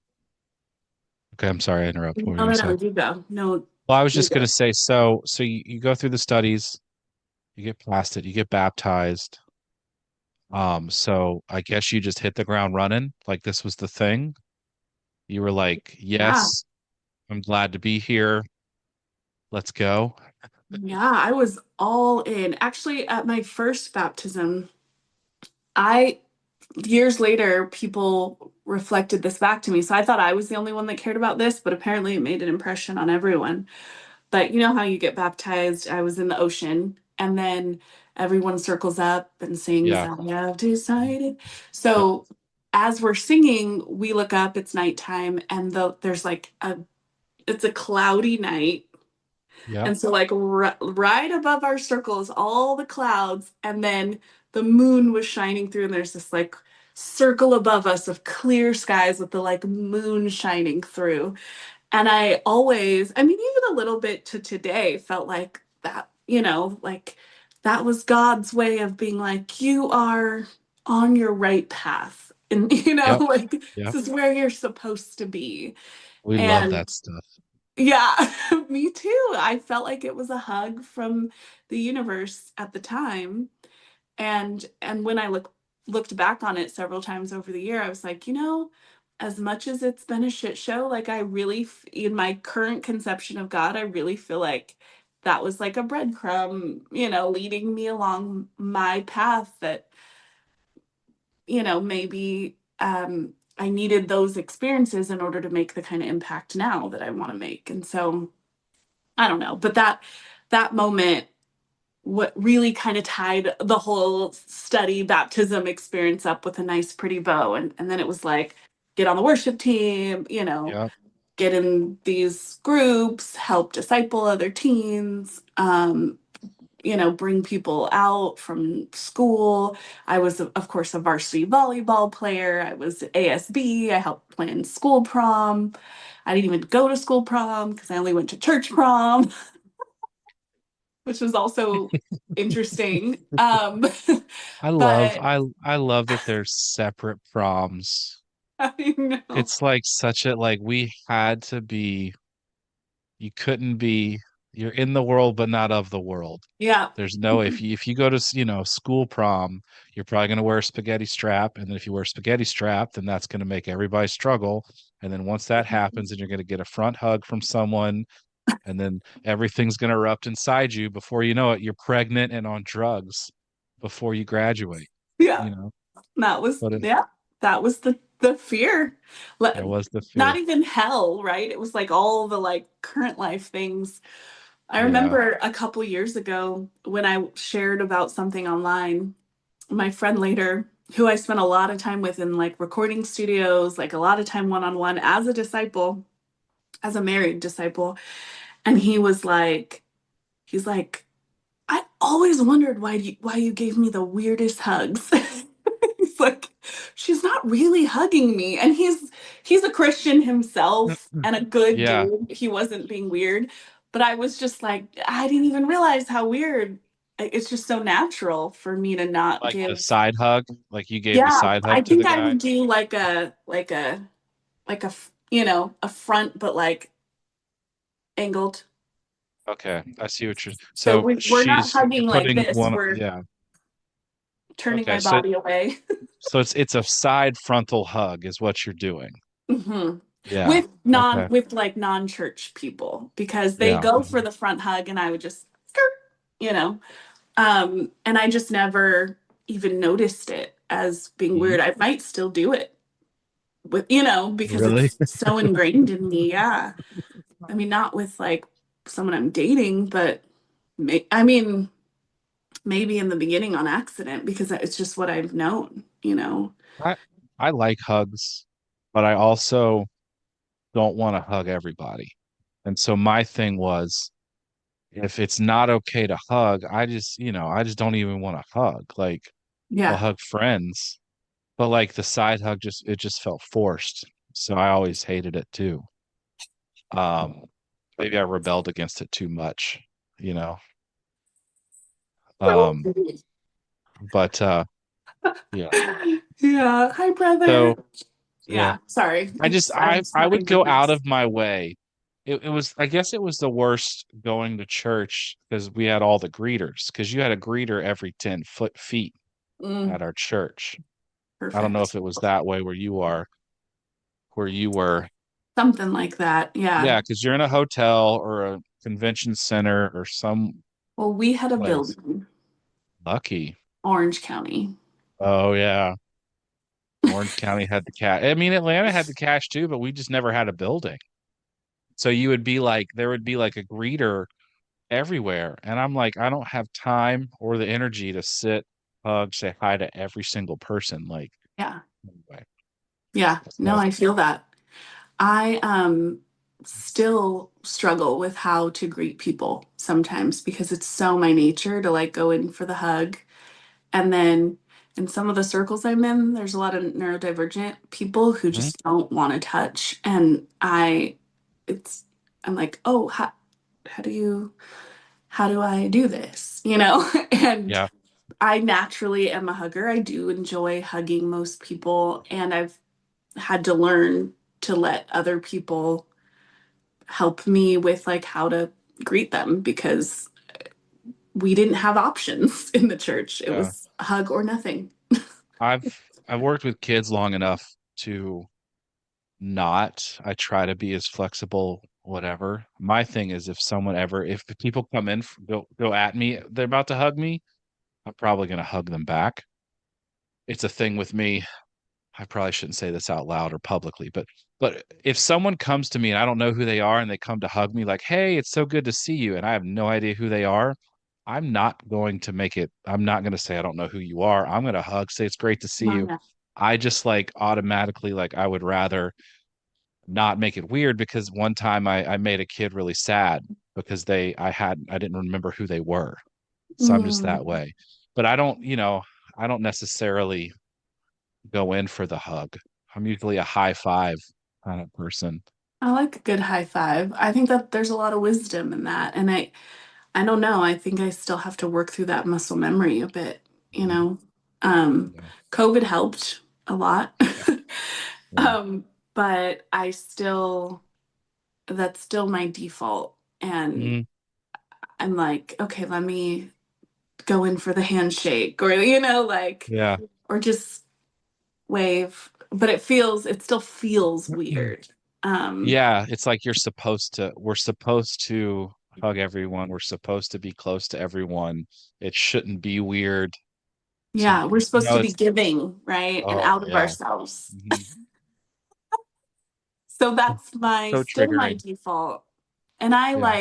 okay, I'm sorry I interrupted. What were you no, gonna no, no, say? you go. No, Well, I was you just gonna go. say, so you go through the studies, you get past it, you get baptized. So I guess you just hit the ground running, like this was the thing. You were like, Yeah. yes, I'm glad to be here. Let's go. Yeah, I was all in. Actually, at my first baptism, I years later, people reflected this back to me. So I thought I was the only one that cared about this, but apparently it made an impression on everyone. But you know how you get baptized? I was in the ocean, and then everyone circles up and sings, Yeah. I have decided. Yep. So as we're singing, we look up, it's nighttime, and there's like it's a cloudy night. Yep. And so, like, right above our circle is all the clouds, and then the moon was shining through, and there's this like circle above us of clear skies with the like moon shining through. And I always, I mean, even a little bit to today, felt like that, like that was God's way of being like, you are on your right path. And, Yep. like, this Yep. is where you're supposed to be. We love And that stuff. yeah, me too. I felt like it was a hug from the universe at the time. And when I looked back on it several times over the year, I was like, as much as it's been a shit show, like I really in my current conception of God, I really feel like that was like a breadcrumb, leading me along my path that, maybe I needed those experiences in order to make the kind of impact now that I want to make. And so I don't know, but that moment what really kind of tied the whole study baptism experience up with a nice pretty bow. And then it was like get on the worship team, Yep. get in these groups, help disciple other teens, bring people out from school. I was, of course, a varsity volleyball player. I was ASB. I helped plan school prom. I didn't even go to school prom because I only went to church prom, which was also interesting. I love But I I love that there's separate proms. I know. It's like such a like we had to be you couldn't be you're in the world but not of the world. Yeah. There's no if you go to school prom, you're probably going to wear a spaghetti strap, and then if you wear a spaghetti strap, then that's going to make everybody struggle. And then once that happens, and you're going to get a front hug from someone, and then everything's going to erupt inside you. Before you know it, you're pregnant and on drugs before you graduate. Yeah. You know, That was, but yeah, that was the fear. it Le- was the Not fear. even hell, right? It was like all the like current life things. I Yeah, remember a couple years ago when I shared about something online, my friend later, who I spent a lot of time with in like recording studios, like a lot of time one on one as a disciple, as a married disciple. And he's like, I always wondered why you gave me the weirdest hugs. He's like, she's not really hugging me. And he's a Christian himself and a good yeah, dude. He wasn't being weird. But I was just like, I didn't even realize how weird. It's just so natural for me to not like the give. side hug, like you gave the Yeah, side I hug to think the I guy. would do like a a front but like angled. Okay, I see what you're. So So we're not you're hugging like putting this. one. We're Yeah. turning Okay, my so body away. it's a side frontal hug is what you're doing. hmm Yeah. With Okay. non-church people because they Yeah. go for Mhm. the front hug and I would just skirt, you know. And I just never even noticed it as being Mhm. weird. I might still do it with, because Really? it's so ingrained in me. Yeah. I mean, not with like someone I'm dating, but I mean, maybe in the beginning on accident because it's just what I've known, you know? I I like hugs, but I also don't want to hug everybody. And so my thing was, if it's not okay to hug, I just don't even want to hug. Like I'll Yeah. hug friends, but like the side hug it just felt forced. So I always hated it too. Um, Maybe I rebelled against it too much, you know. Um, but yeah. Yeah. Hi, brother. So yeah. Yeah. Sorry. I just I have would go out goodness. of my way. It was I guess it was the worst going to church because we had all the greeters because you had a greeter every 10 feet Mm, at our church. I don't know perfect. if it was that way where you were. Something like that. Yeah. Yeah, because you're in a hotel or a convention center or some Well, we had a place. building, Lucky. Orange County. Oh yeah. Orange County had the cash. I mean, Atlanta had the cash too, but we just never had a building. So you would be like, there would be like a greeter everywhere. And I'm like, I don't have time or the energy to sit, hug, say hi to every single person. Like, Yeah. anyway. Yeah. No, So, I feel that. I still struggle with how to greet people sometimes because it's so my nature to like go in for the hug. And then in some of the circles I'm in, there's a lot of neurodivergent people who mhm, just don't want to touch. And it's, I'm like, oh, how do I do this? You know? And yeah, I naturally am a hugger. I do enjoy hugging most people. And I've had to learn to let other people help me with like how to greet them because we didn't have options in the church. It yeah. was hug or nothing. I've I've worked with kids long enough to not. I try to be as flexible, whatever. My thing is if the people come in, go at me, they're about to hug me, I'm probably gonna hug them back. It's a thing with me. I probably shouldn't say this out loud or publicly, but if someone comes to me and I don't know who they are and they come to hug me like, "Hey, it's so good to see you," and I have no idea who they are, I'm not going to say I don't know who you are. I'm going to hug, say it's great to see Well, you. yeah. I just like automatically like I would rather not make it weird because one time I made a kid really sad because I didn't remember who they were. So I'm just that Mm, way. But I don't necessarily go in for the hug. I'm usually a high five kind of person. I like a good high five. I think that there's a lot of wisdom in that. And I don't know. I think I still have to work through that muscle memory a bit, you Mhm. know. Yeah. COVID helped a lot. Yeah. Yeah. um, but that's still my default. And Mhm. I'm like, okay, let me go in for the handshake or, like, Yeah. or just wave. But it still feels weird. Um, Yeah. It's like we're supposed to hug everyone. We're supposed to be close to everyone. It shouldn't be weird to, yeah, we're supposed to be it's, giving, right? And oh, out of yeah. ourselves. Mhm. So that's my So still my triggering. default. And Yeah.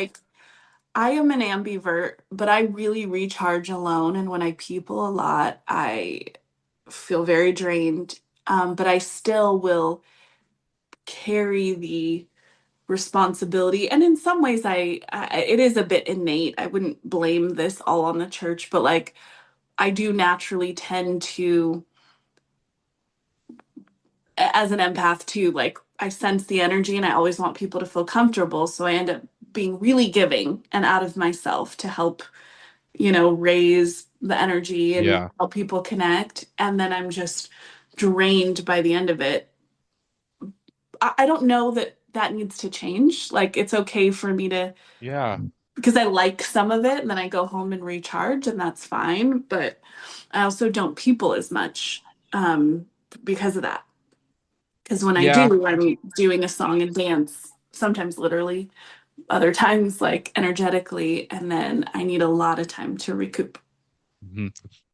I am an ambivert, but I really recharge alone. And when I people a lot, I feel very drained. But I still will carry the responsibility. And in some ways, it is a bit innate. I wouldn't blame this all on the church, but like I do naturally tend to, as an empath too, like I sense the energy and I always want people to feel comfortable. So I end up being really giving and out of myself to help, raise the energy and Yeah. help people connect. And then I'm just drained by the end of it. I don't know that that needs to change. Like it's okay for me to, Yeah. because I like some of it and then I go home and recharge and that's fine. But I also don't people as much because of that. Because when I Yeah. do, I'm doing a song and dance, sometimes literally, other times like energetically, and then I need a lot of time to recoup. Mhm.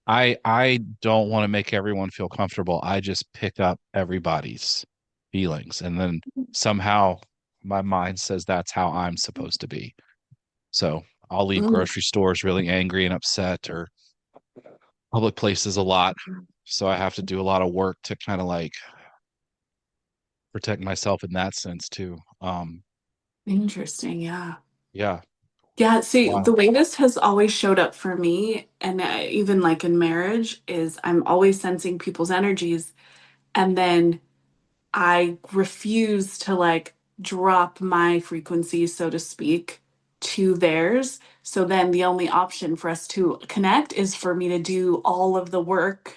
I don't want to make everyone feel comfortable. I just pick up everybody's feelings and then somehow my mind says that's how I'm supposed to be. So I'll leave Mm, grocery stores really angry and upset or public places a lot. So I have to do a lot of work to kind of like protect myself in that sense too. Interesting. Yeah. Yeah, Yeah. See, wow. the way this has always showed up for me, and even like in marriage, is I'm always sensing people's energies. And then I refuse to like drop my frequency, so to speak, to theirs. So then the only option for us to connect is for me to do all of the work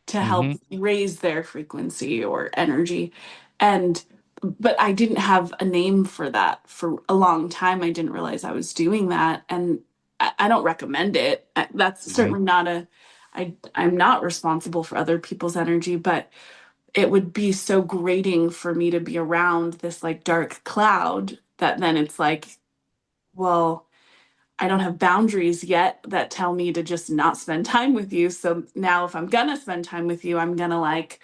to help Hmm. raise their frequency or energy. And but I didn't have a name for that for a long time. I didn't realize I was doing that. And I don't recommend it. That's Hmm. certainly not a I'm not responsible for other people's energy, but it would be so grating for me to be around this like dark cloud that then it's like, well, I don't have boundaries yet that tell me to just not spend time with you. So now if I'm gonna spend time with you, I'm gonna like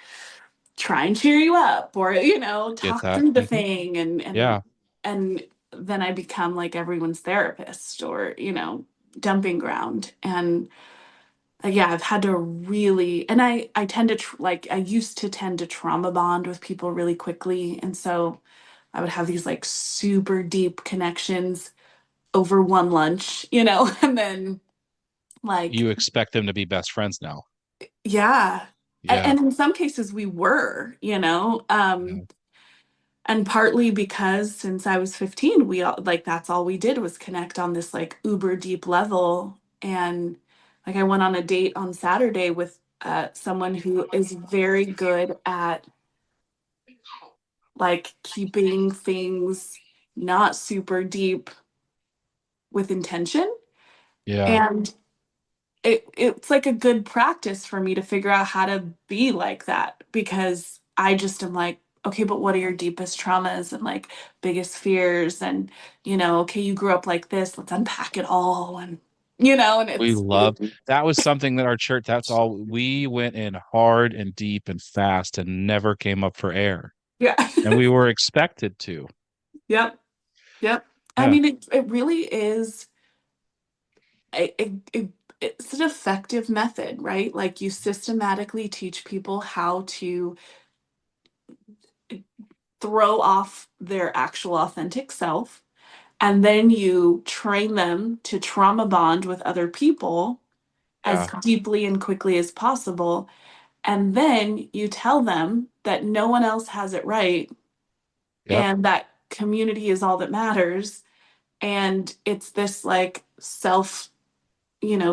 try and cheer you up or, Get talk that. through the Hmm. thing Yeah, and then I become like everyone's therapist or, dumping ground. And yeah, I've had to really, and I tend to like, I used to tend to trauma bond with people really quickly. And so I would have these like super deep connections over one lunch, and then like, you expect them to be best friends now. yeah. Yeah, And in some cases we were, yeah. and partly because since I was 15, we all like that's all we did was connect on this like uber deep level. And like I went on a date on Saturday with someone who is very good at like keeping things not super deep with intention. Yeah. And it's like a good practice for me to figure out how to be like that because I just am like, okay, but what are your deepest traumas and like biggest fears? And, okay, you grew up like this, let's unpack it all. And We it's, loved that was something that our church, that's all we went in hard and deep and fast and never came up for air. yeah. And we were expected to. Yep. Yep. I Yeah. mean, it really is, it's an effective method, right? Like you systematically teach people how to throw off their actual authentic self. And then you train them to trauma bond with other people as Yeah. deeply and quickly as possible. And then you tell them that no one else has it right Yep. and that community is all that matters. And it's this like self,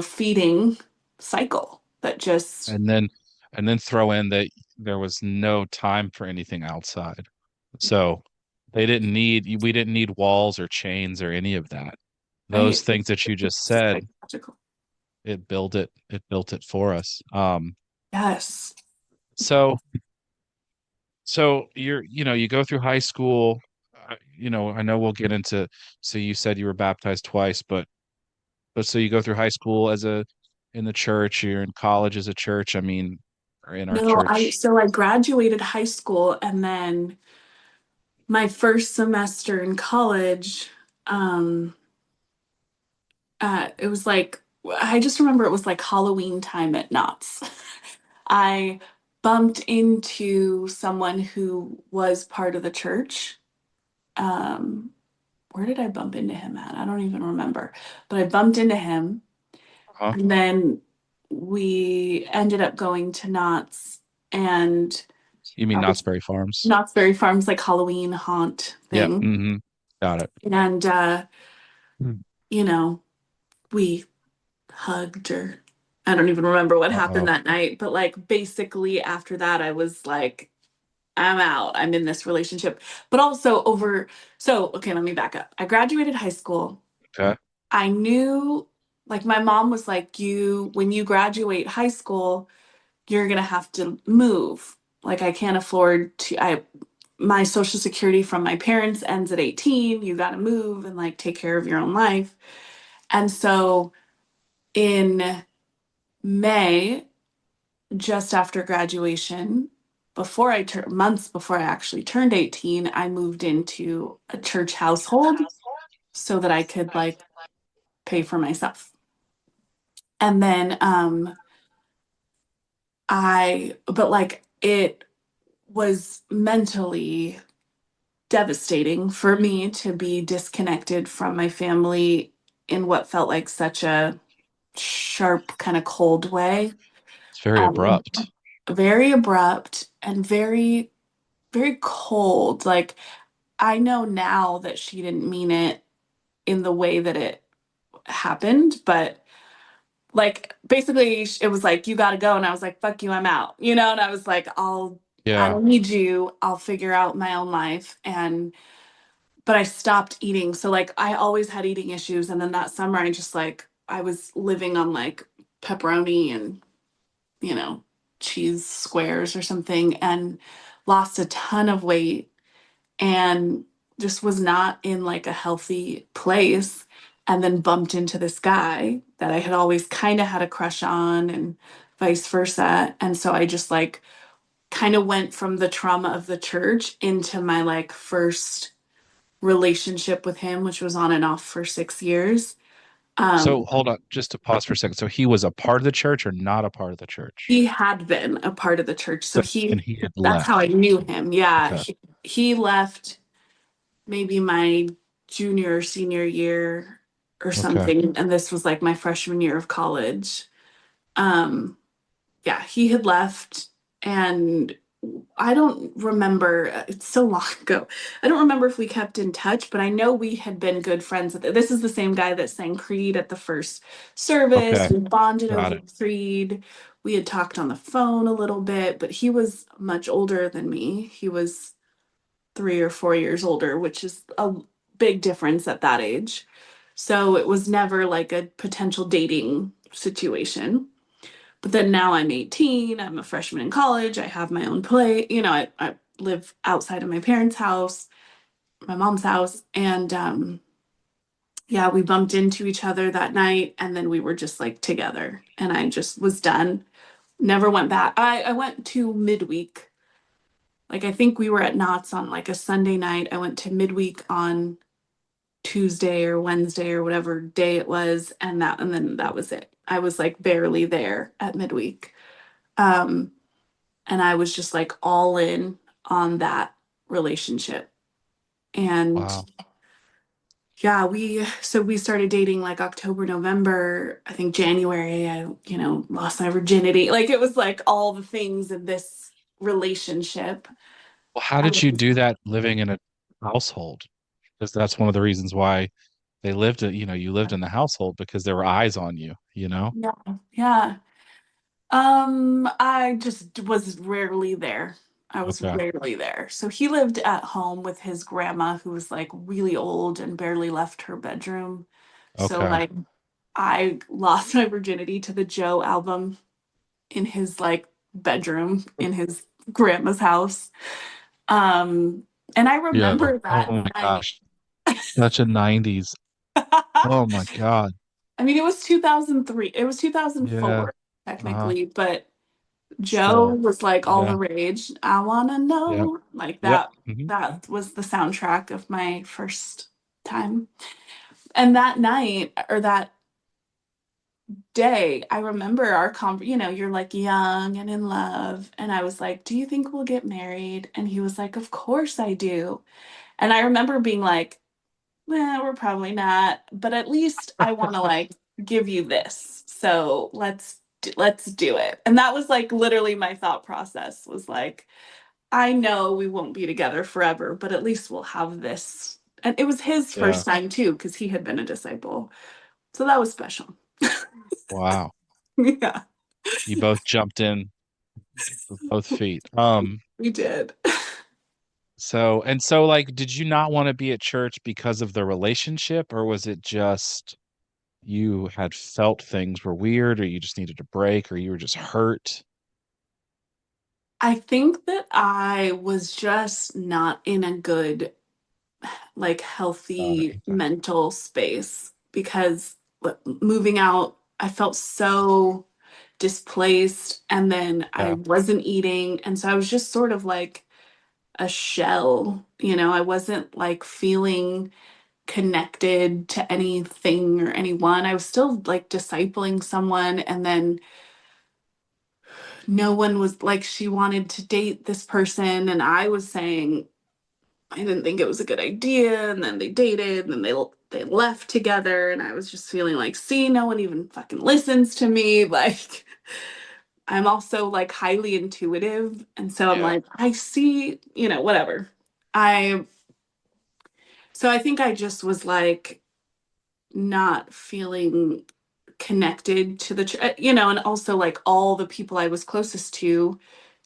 feeding cycle that just, And then throw in that there was no time for anything outside. So we didn't need walls or chains or any of that. Those right? things that you just It's said, psychological. it built it for us. Yes. So you go through high school, I know we'll get into, so you said you were baptized twice, but so you go through high school in the church, you're in college as a church, I mean, or in our No, church. so I graduated high school and then my first semester in college, um, it was like I just remember it was like Halloween time at Knott's. I bumped into someone who was part of the church. Um, where did I bump into him at? I don't even remember, but I bumped into him, Huh? and then we ended up going to Knott's and You mean I Knott's was Berry Farms? Knott's Berry Farms like Halloween haunt Yep. thing, Mm-hmm. Got it. and Hmm. you know we hugged or I don't even remember what happened Uh-oh. that night, but like basically after that I was like I'm out. I'm in this relationship. But also so okay, let me back up. I graduated high school. Okay. I knew like my mom was like you when you graduate high school, you're going to have to move. Like I can't afford to I my social security from my parents ends at 18. You got to move and like take care of your own life. And so in May, just after graduation, months before I actually turned 18, I moved into a church household so that I could like pay for myself. And then but like it was mentally devastating for me to be disconnected from my family in what felt like such a sharp, kind of cold way. It's very Um, abrupt. Very abrupt and very, very cold. Like, I know now that she didn't mean it in the way that it happened, but like basically it was like, you gotta go. And I was like, fuck you, I'm out, and I was like, I Yeah. don't need you. I'll figure out my own life. But I stopped eating. So like I always had eating issues. And then that summer I was living on like pepperoni and, you know, cheese squares or something and lost a ton of weight and just was not in like a healthy place. And then bumped into this guy that I had always kind of had a crush on and vice versa. And so I just like kind of went from the trauma of the church into my like first relationship with him, which was on and off for 6 years. So Um, hold on, just to pause for a second. So he was a part of the church or not a part of the church? he had been a part of the church, so So and he had that's how I left. knew him. Yeah, Okay. he left maybe my junior or senior year or Okay. something, and this was like my freshman year of college. Um, yeah, he had left, and I don't remember. It's so long ago. I don't remember if we kept in touch, but I know we had been good friends. This is the same guy that sang Creed at the first service. Okay. We bonded Got over it. Creed. We had talked on the phone a little bit, but he was much older than me. He was 3 or 4 years older, which is a big difference at that age. So it was never like a potential dating situation. But then now I'm 18, I'm a freshman in college, I have my own place, I live outside of my parents' house, my mom's house, and yeah, we bumped into each other that night and then we were just like together and I just was done. Never went back. I went to midweek. Like I think we were at Knott's on like a Sunday night. I went to midweek on Tuesday or Wednesday or whatever day it was, and then that was it. I was like barely there at midweek. Um, and I was just like all in on that relationship. And Wow. yeah, we started dating like October, November, I think January, I, lost my virginity. Like it was like all the things in this relationship. Well, how did you Um, do that living in a household? Because that's one of the reasons why they lived, you lived in the household because there were eyes on you, you know? yeah, yeah. I just was rarely there. I was Okay. rarely there. So he lived at home with his grandma, who was like really old and barely left her bedroom. So Okay. like I lost my virginity to the Joe album in his like bedroom in his grandma's house. Um, and I Yeah. remember Oh that my night. gosh. Such a 90s. Oh my God. I mean, it was 2003. It was Yeah. 2004 Uh-huh. technically, but Joe Still. was like all the Yeah. rage. I wanna Yep. know. Like Yep. that Hmm. that was the soundtrack of my first time. And that night or that day, I remember you're like young and in love. And I was like, do you think we'll get married? And he was like, of course I do. And I remember being like, well, we're probably not, but at least I want to like give you this. So let's do it. And that was like literally my thought process was like, I know we won't be together forever, but at least we'll have this. And it was his Yeah. first time too, because he had been a disciple. So that was special. Wow. Yeah, You both jumped in with both feet. we did. So like, did you not want to be at church because of the relationship, or was it just you had felt things were weird, or you just needed a break, or you were just hurt? I think that I was just not in a good, like, Got it. healthy Okay. mental space because moving out, I felt so displaced and then I Yeah. wasn't eating. And so I was just sort of like a shell, I wasn't like feeling connected to anything or anyone. I was still like discipling someone and then no one was like, she wanted to date this person, and I was saying I didn't think it was a good idea, and then they dated, and then they left together, and I was just feeling like, see, no one even fucking listens to me. Like, I'm also like highly intuitive, and so I'm Yeah. like, I see, whatever. I so I think I just was like not feeling connected to the and also like all the people I was closest to,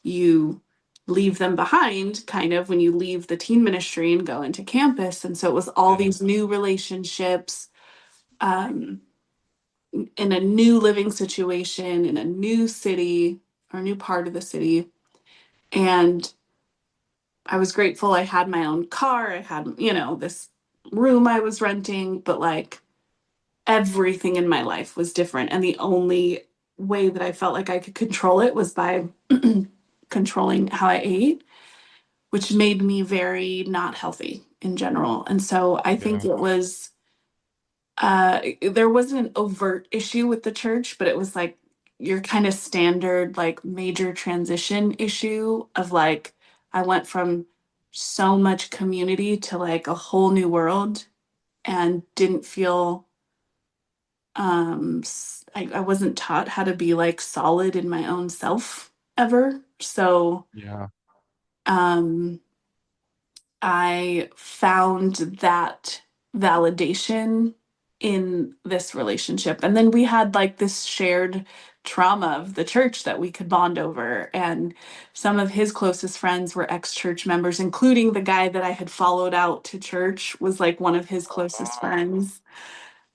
you leave them behind kind of when you leave the teen ministry and go into campus. And so it was all Yeah. these new relationships, um, in a new living situation, in a new city or new part of the city. And I was grateful I had my own car. I had, this room I was renting, but like everything in my life was different. And the only way that I felt like I could control it was by controlling how I ate, which made me very not healthy in general. And so I think Yeah. it was, there wasn't an overt issue with the church, but it was like your kind of standard, like major transition issue of like, I went from so much community to like a whole new world and didn't feel I wasn't taught how to be like solid in my own self ever. So Yeah. um I found that validation in this relationship. And then we had like this shared trauma of the church that we could bond over. And some of his closest friends were ex-church members, including the guy that I had followed out to church was like one of his closest friends.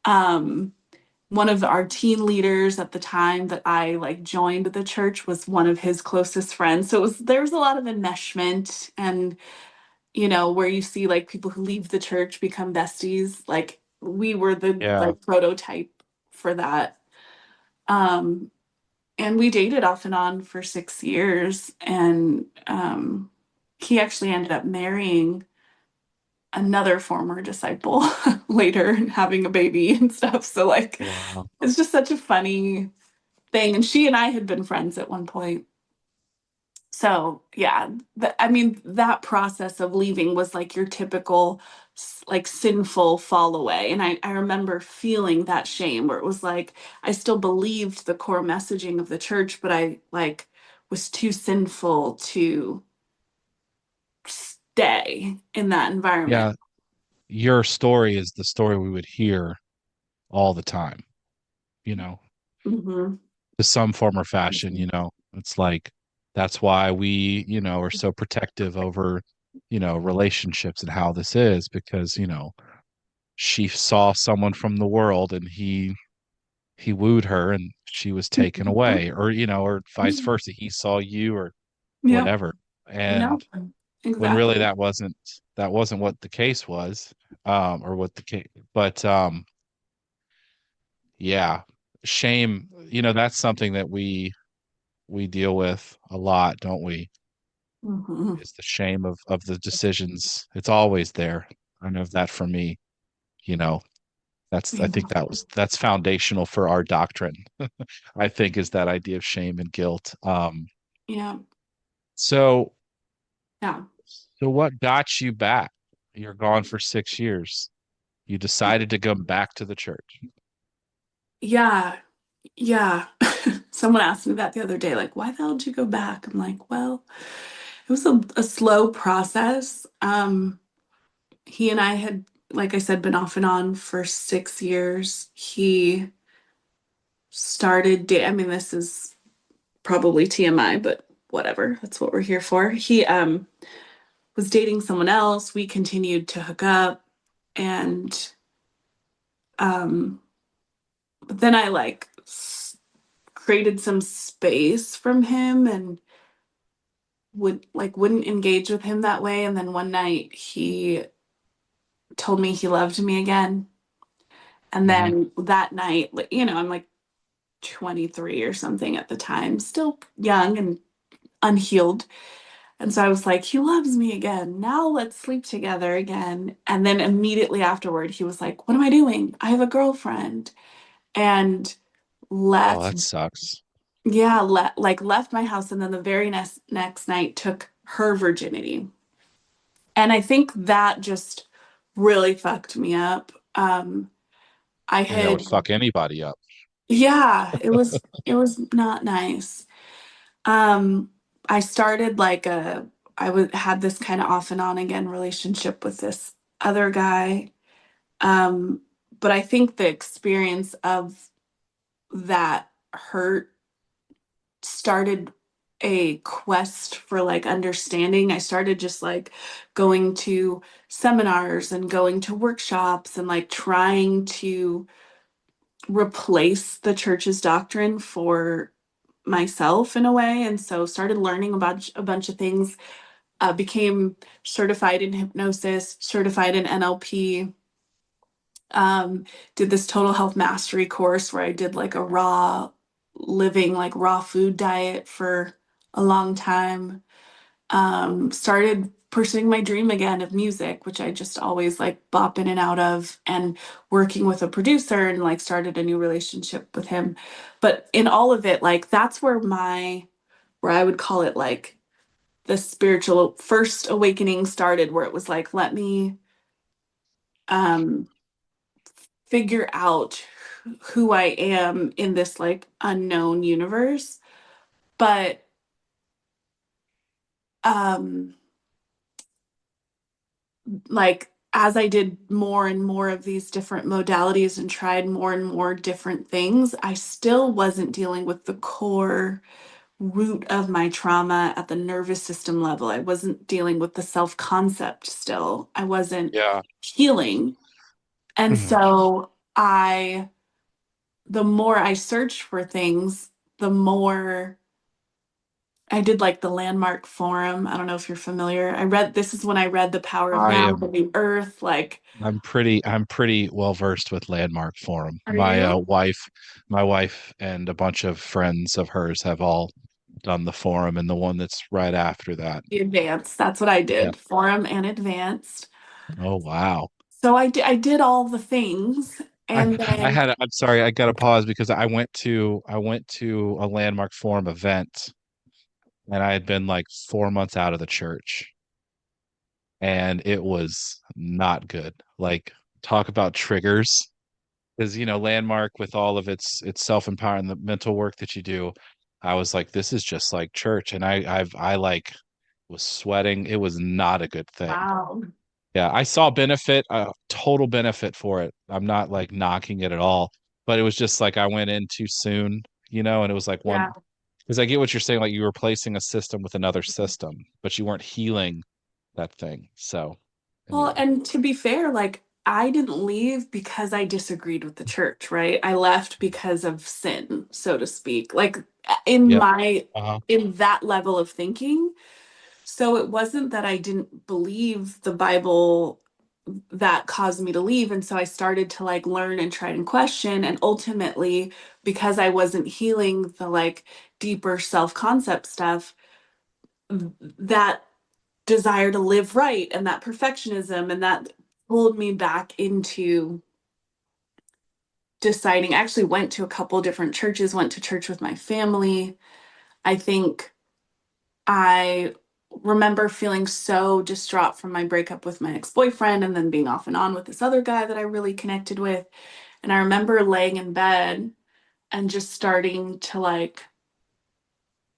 Um, One of our teen leaders at the time that I like joined the church was one of his closest friends. So there was a lot of enmeshment, and where you see like people who leave the church become besties. Like we were the Yeah. like prototype for that. Um and we dated off and on for 6 years, and he actually ended up marrying another former disciple later and having a baby and stuff. So like Wow. it's just such a funny thing. And she and I had been friends at one point. So yeah, I mean, that process of leaving was like your typical like sinful fall away. And I remember feeling that shame where it was like I still believed the core messaging of the church, but I like was too sinful to stay in that environment. Yeah. Your story is the story we would hear all the time, you know, Hmm. to some form or fashion, It's like that's why we, are so protective over, relationships and how this is because, she saw someone from the world and he wooed her and she was taken away or, or vice versa. He saw you or Yep. whatever. No, And when really exactly. that wasn't what the case was, or what the case, but yeah, shame, that's something that we deal with a lot, don't we? Hmm. Is the shame of the decisions. It's always there. I know that for me, you know, I think that's foundational for our doctrine. I think is that idea of shame and guilt. Yeah. So Yeah. so what got you back? You're gone for 6 years. You decided to come back to the church. Yeah. Yeah. Someone asked me that the other day, like, why the hell did you go back? I'm like, well, it was a slow process. He and I had, like I said, been off and on for 6 years. He I mean, this is probably TMI, but whatever. That's what we're here for. He was dating someone else. We continued to hook up, and um but then I like created some space from him and wouldn't engage with him that way. And then one night he told me he loved me again. And Hmm. then that night, like, I'm like 23 or something at the time, still young and unhealed. And so I was like, he loves me again. Now let's sleep together again. And then immediately afterward, he was like, what am I doing? I have a girlfriend. And Oh, left that sucks. yeah, like left my house and then the very next night took her virginity. And I think that just really fucked me up. I I mean, that would had fuck anybody up. Yeah, it was not nice. Um, I started like I would had this kind of off and on again relationship with this other guy. Um, but I think the experience of that hurt started a quest for like understanding. I started just like going to seminars and going to workshops and like trying to replace the church's doctrine for myself in a way. And so started learning about a bunch of things, became certified in hypnosis, certified in NLP, um, did this total health mastery course where I did like a raw living, like raw food diet for a long time. Started pursuing my dream again of music, which I just always like bop in and out of, and working with a producer and like started a new relationship with him. But in all of it, like that's where I would call it like the spiritual first awakening started, where it was like, let me um figure out who I am in this like unknown universe. But um like as I did more and more of these different modalities and tried more and more different things, I still wasn't dealing with the core root of my trauma at the nervous system level. I wasn't dealing with the self concept still. I wasn't Yeah. healing. And Mhm. so the more I searched for things, the more I did like the Landmark Forum. I don't know if you're familiar. This is when I read The Power of I Now, The am New Earth. Like, I'm pretty well versed with Landmark Forum. are you? My wife and a bunch of friends of hers have all done the forum and the one that's right after that. The Advanced. That's what I Yeah. did. Forum and Advanced. Oh wow. So I did all the things. And then, I'm sorry, I got to pause because I went to a Landmark Forum event and I had been like 4 months out of the church and it was not good. Like talk about triggers. Because Landmark with all of its self-empowerment, the mental work that you do, I was like, this is just like church, and I like was sweating. It was not a good thing. wow. Yeah, I saw benefit, total benefit for it. I'm not like knocking it at all, but it was just like I went in too soon, and it was like one Yeah. because I get what you're saying, like you were replacing a system with another system, but you weren't healing that thing. So Well, anyway, and to be fair, like I didn't leave because I disagreed with the church, right? I left because of sin, so to speak. Like in yep. my Uh-huh. in that level of thinking. So it wasn't that I didn't believe the Bible that caused me to leave. And so I started to like learn and try and question. And ultimately, because I wasn't healing the like deeper self-concept stuff, that desire to live right and that perfectionism and that pulled me back into deciding. I actually went to a couple different churches, went to church with my family. I think I remember feeling so distraught from my breakup with my ex-boyfriend and then being off and on with this other guy that I really connected with. And I remember laying in bed and just starting to like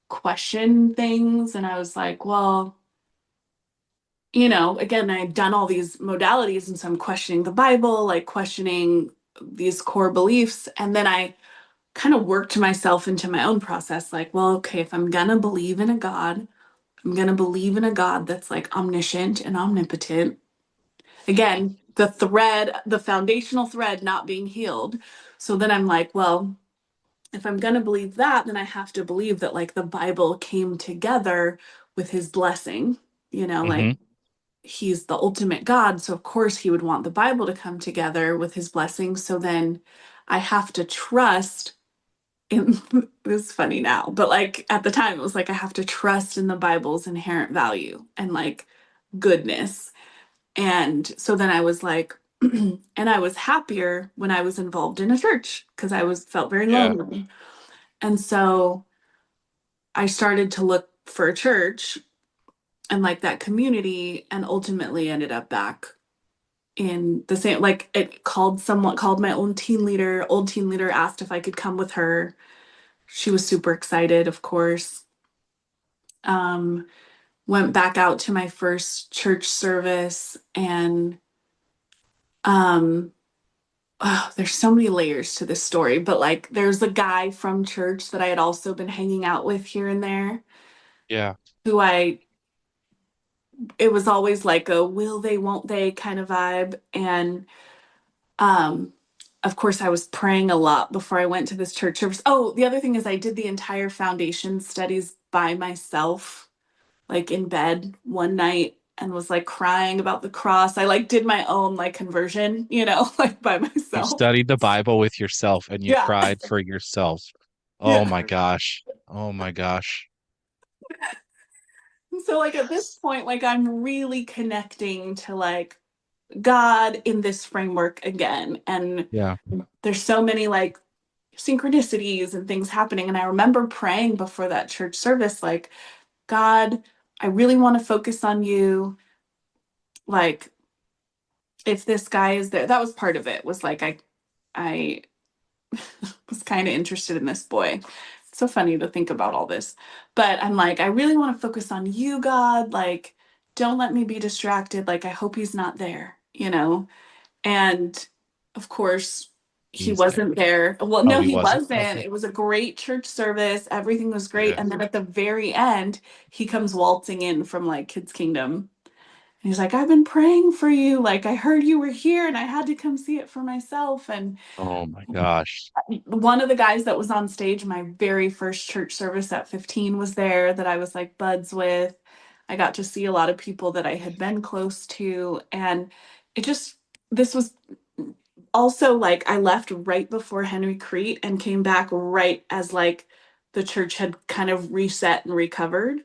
question things. And I was like, well, again, I had done all these modalities. And so I'm questioning the Bible, like questioning these core beliefs. And then I kind of worked myself into my own process like, well, okay, if I'm gonna believe in a God, I'm going to believe in a God that's like omniscient and omnipotent. Again, the foundational thread not being healed. So then I'm like, well, if I'm going to believe that, then I have to believe that like the Bible came together with his blessing, like Hmm. he's the ultimate God. So of course he would want the Bible to come together with his blessing. So then I have to trust in it's funny now, but like at the time it was like I have to trust in the Bible's inherent value and like goodness. And so then I was like, and I was happier when I was involved in a church because I was felt very Yeah. lonely. And so I started to look for a church and like that community, and ultimately ended up back in the same, like it called my old teen leader asked if I could come with her. She was super excited, of course. Um, Went back out to my first church service, and um oh, there's so many layers to this story, but like there's a guy from church that I had also been hanging out with here and there, Yeah. who I it was always like a will they won't they kind of vibe. And um of course I was praying a lot before I went to this church service. Oh, the other thing is I did the entire foundation studies by myself, like in bed one night, and was like crying about the cross. I like did my own like conversion, like by You myself. studied the Bible with yourself and you Yeah. cried for yourself. Oh Yeah. my gosh. Oh my gosh. So like at this point, like I'm really connecting to like God in this framework again. And Yeah. there's so many like synchronicities and things happening. And I remember praying before that church service, like, God, I really want to focus on you. Like, if this guy is there, that was part of it, was like I was kind of interested in this boy. It's so funny to think about all this. But I'm like, I really want to focus on you, God. Like, don't let me be distracted. Like, I hope he's not there. And of course, he He's there. wasn't there. Well, Oh, no, he he wasn't? wasn't. Okay. It was a great church service. Everything was great. Yeah. And then at the very end, he comes waltzing in from like Kids Kingdom. And he's like, I've been praying for you. Like, I heard you were here and I had to come see it for myself. And Oh my gosh. one of the guys that was on stage, my very first church service at 15, was there, that I was like buds with. I got to see a lot of people that I had been close to. And it just, this was also like I left right before Henry Crete and came back right as like the church had kind of reset and recovered.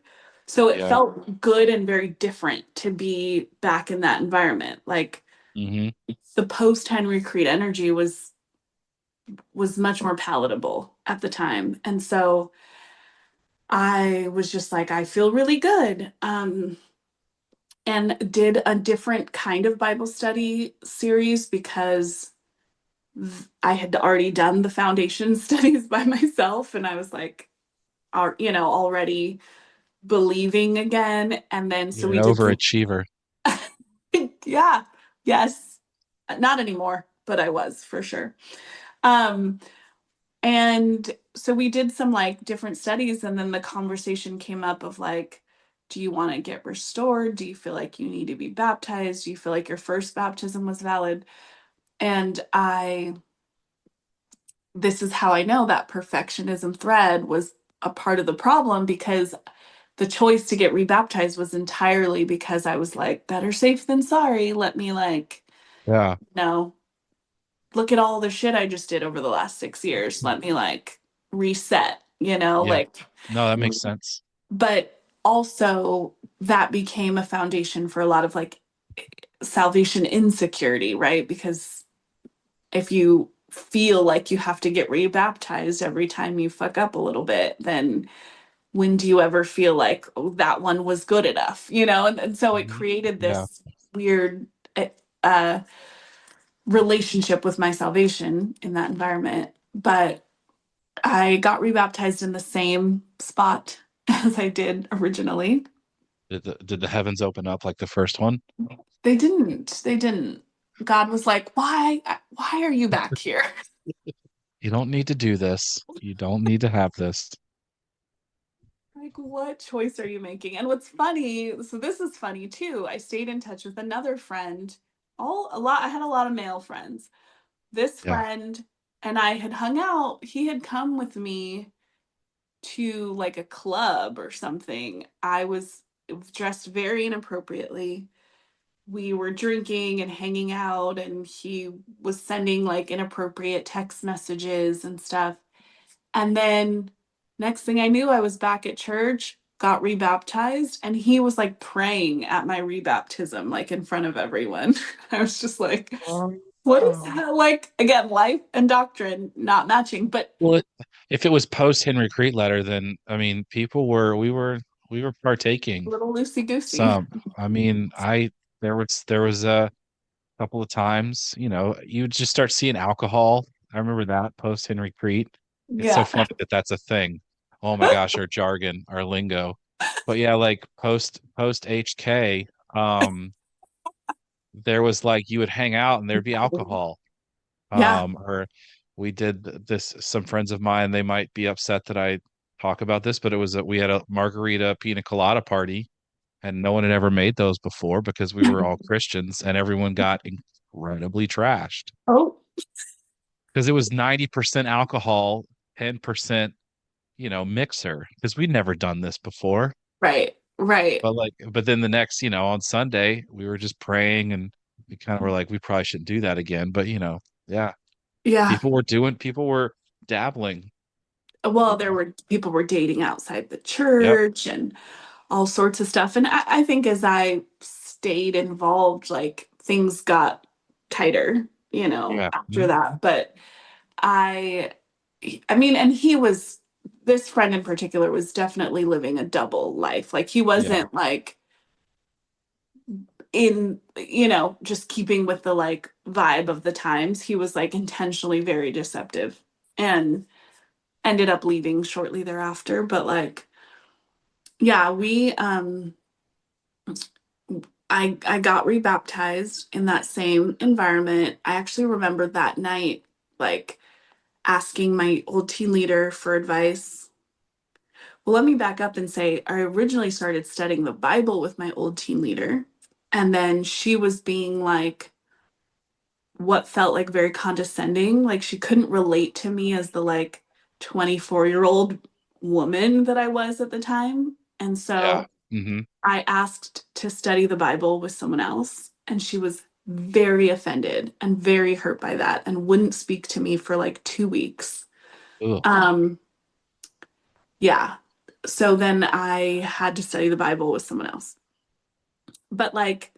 So it Yeah. felt good and very different to be back in that environment. Like Hmm. the post Henry Crete energy was much more palatable at the time. And so I was just like, I feel really good. And did a different kind of Bible study series because I had already done the foundation studies by myself. And I was like, already believing again. And then so You're an we did, overachiever. yeah, yes, not anymore, but I was for sure. Um, And so we did some like different studies, and then the conversation came up of like, do you want to get restored? Do you feel like you need to be baptized? Do you feel like your first baptism was valid? And this is how I know that perfectionism thread was a part of the problem, because the choice to get rebaptized was entirely because I was like, better safe than sorry. Let me like, Yeah. no, look at all the shit I just did over the last 6 years. Let me like reset, Yeah. like, No, that makes sense. but also that became a foundation for a lot of like salvation insecurity, right? Because if you feel like you have to get rebaptized every time you fuck up a little bit, then when do you ever feel like, oh, that one was good enough, and so it Mhm. created Yeah. this weird uh, relationship with my salvation in that environment. But I got rebaptized in the same spot as I did originally. Did the heavens open up like the first one? They didn't. They didn't. God was like, why are you back here? You don't need to do this. You don't need to have this. Like, what choice are you making? And what's funny, so this is funny too. I stayed in touch with another friend. I had a lot of male friends. This Yeah. friend and I had hung out. He had come with me to like a club or something. It was dressed very inappropriately. We were drinking and hanging out, and he was sending like inappropriate text messages and stuff. And then next thing I knew, I was back at church, got rebaptized, and he was like praying at my rebaptism, like in front of everyone. I was just like, Oh. What is Oh. that? Like, again, life and doctrine not matching, but Well, if it was post Henry Crete letter, then I mean, we were a partaking little loosey goosey. some. I mean, I there was a couple of times, you would just start seeing alcohol. I remember that post Henry Crete. It's so Yeah. funny that that's a thing. Oh my gosh, our jargon, our lingo. But yeah, like post HK, there was like you would hang out and there'd be alcohol. Yeah. Or we did this, some friends of mine, they might be upset that I talk about this, but we had a margarita pina colada party and no one had ever made those before because we were all Christians and everyone got incredibly trashed Oh, because it was 90% alcohol, 10%, mixer because we'd never done this before. right. Right. But then the next, on Sunday, we were just praying and we kind of were like, we probably shouldn't do that again. But, yeah, Yeah. people were dabbling. Well, there were people were dating outside the Yep. church and all sorts of stuff. And I think as I stayed involved, like things got tighter, Yeah. after Mhm. that. But I, I mean, and this friend in particular was definitely living a double life. Like he Yeah. wasn't like just keeping with the like vibe of the times. He was like intentionally very deceptive and ended up leaving shortly thereafter. But like, yeah, I got rebaptized in that same environment. I actually remember that night, like asking my old team leader for advice. Well, let me back up and say I originally started studying the Bible with my old team leader, and then she was being like what felt like very condescending. Like she couldn't relate to me as the like 24-year-old woman that I was at the time. And Yeah. so Hmm. I asked to study the Bible with someone else, and she was very offended and very hurt by that and wouldn't speak to me for like 2 weeks. Ugh. Um, yeah. So then I had to study the Bible with someone else. But like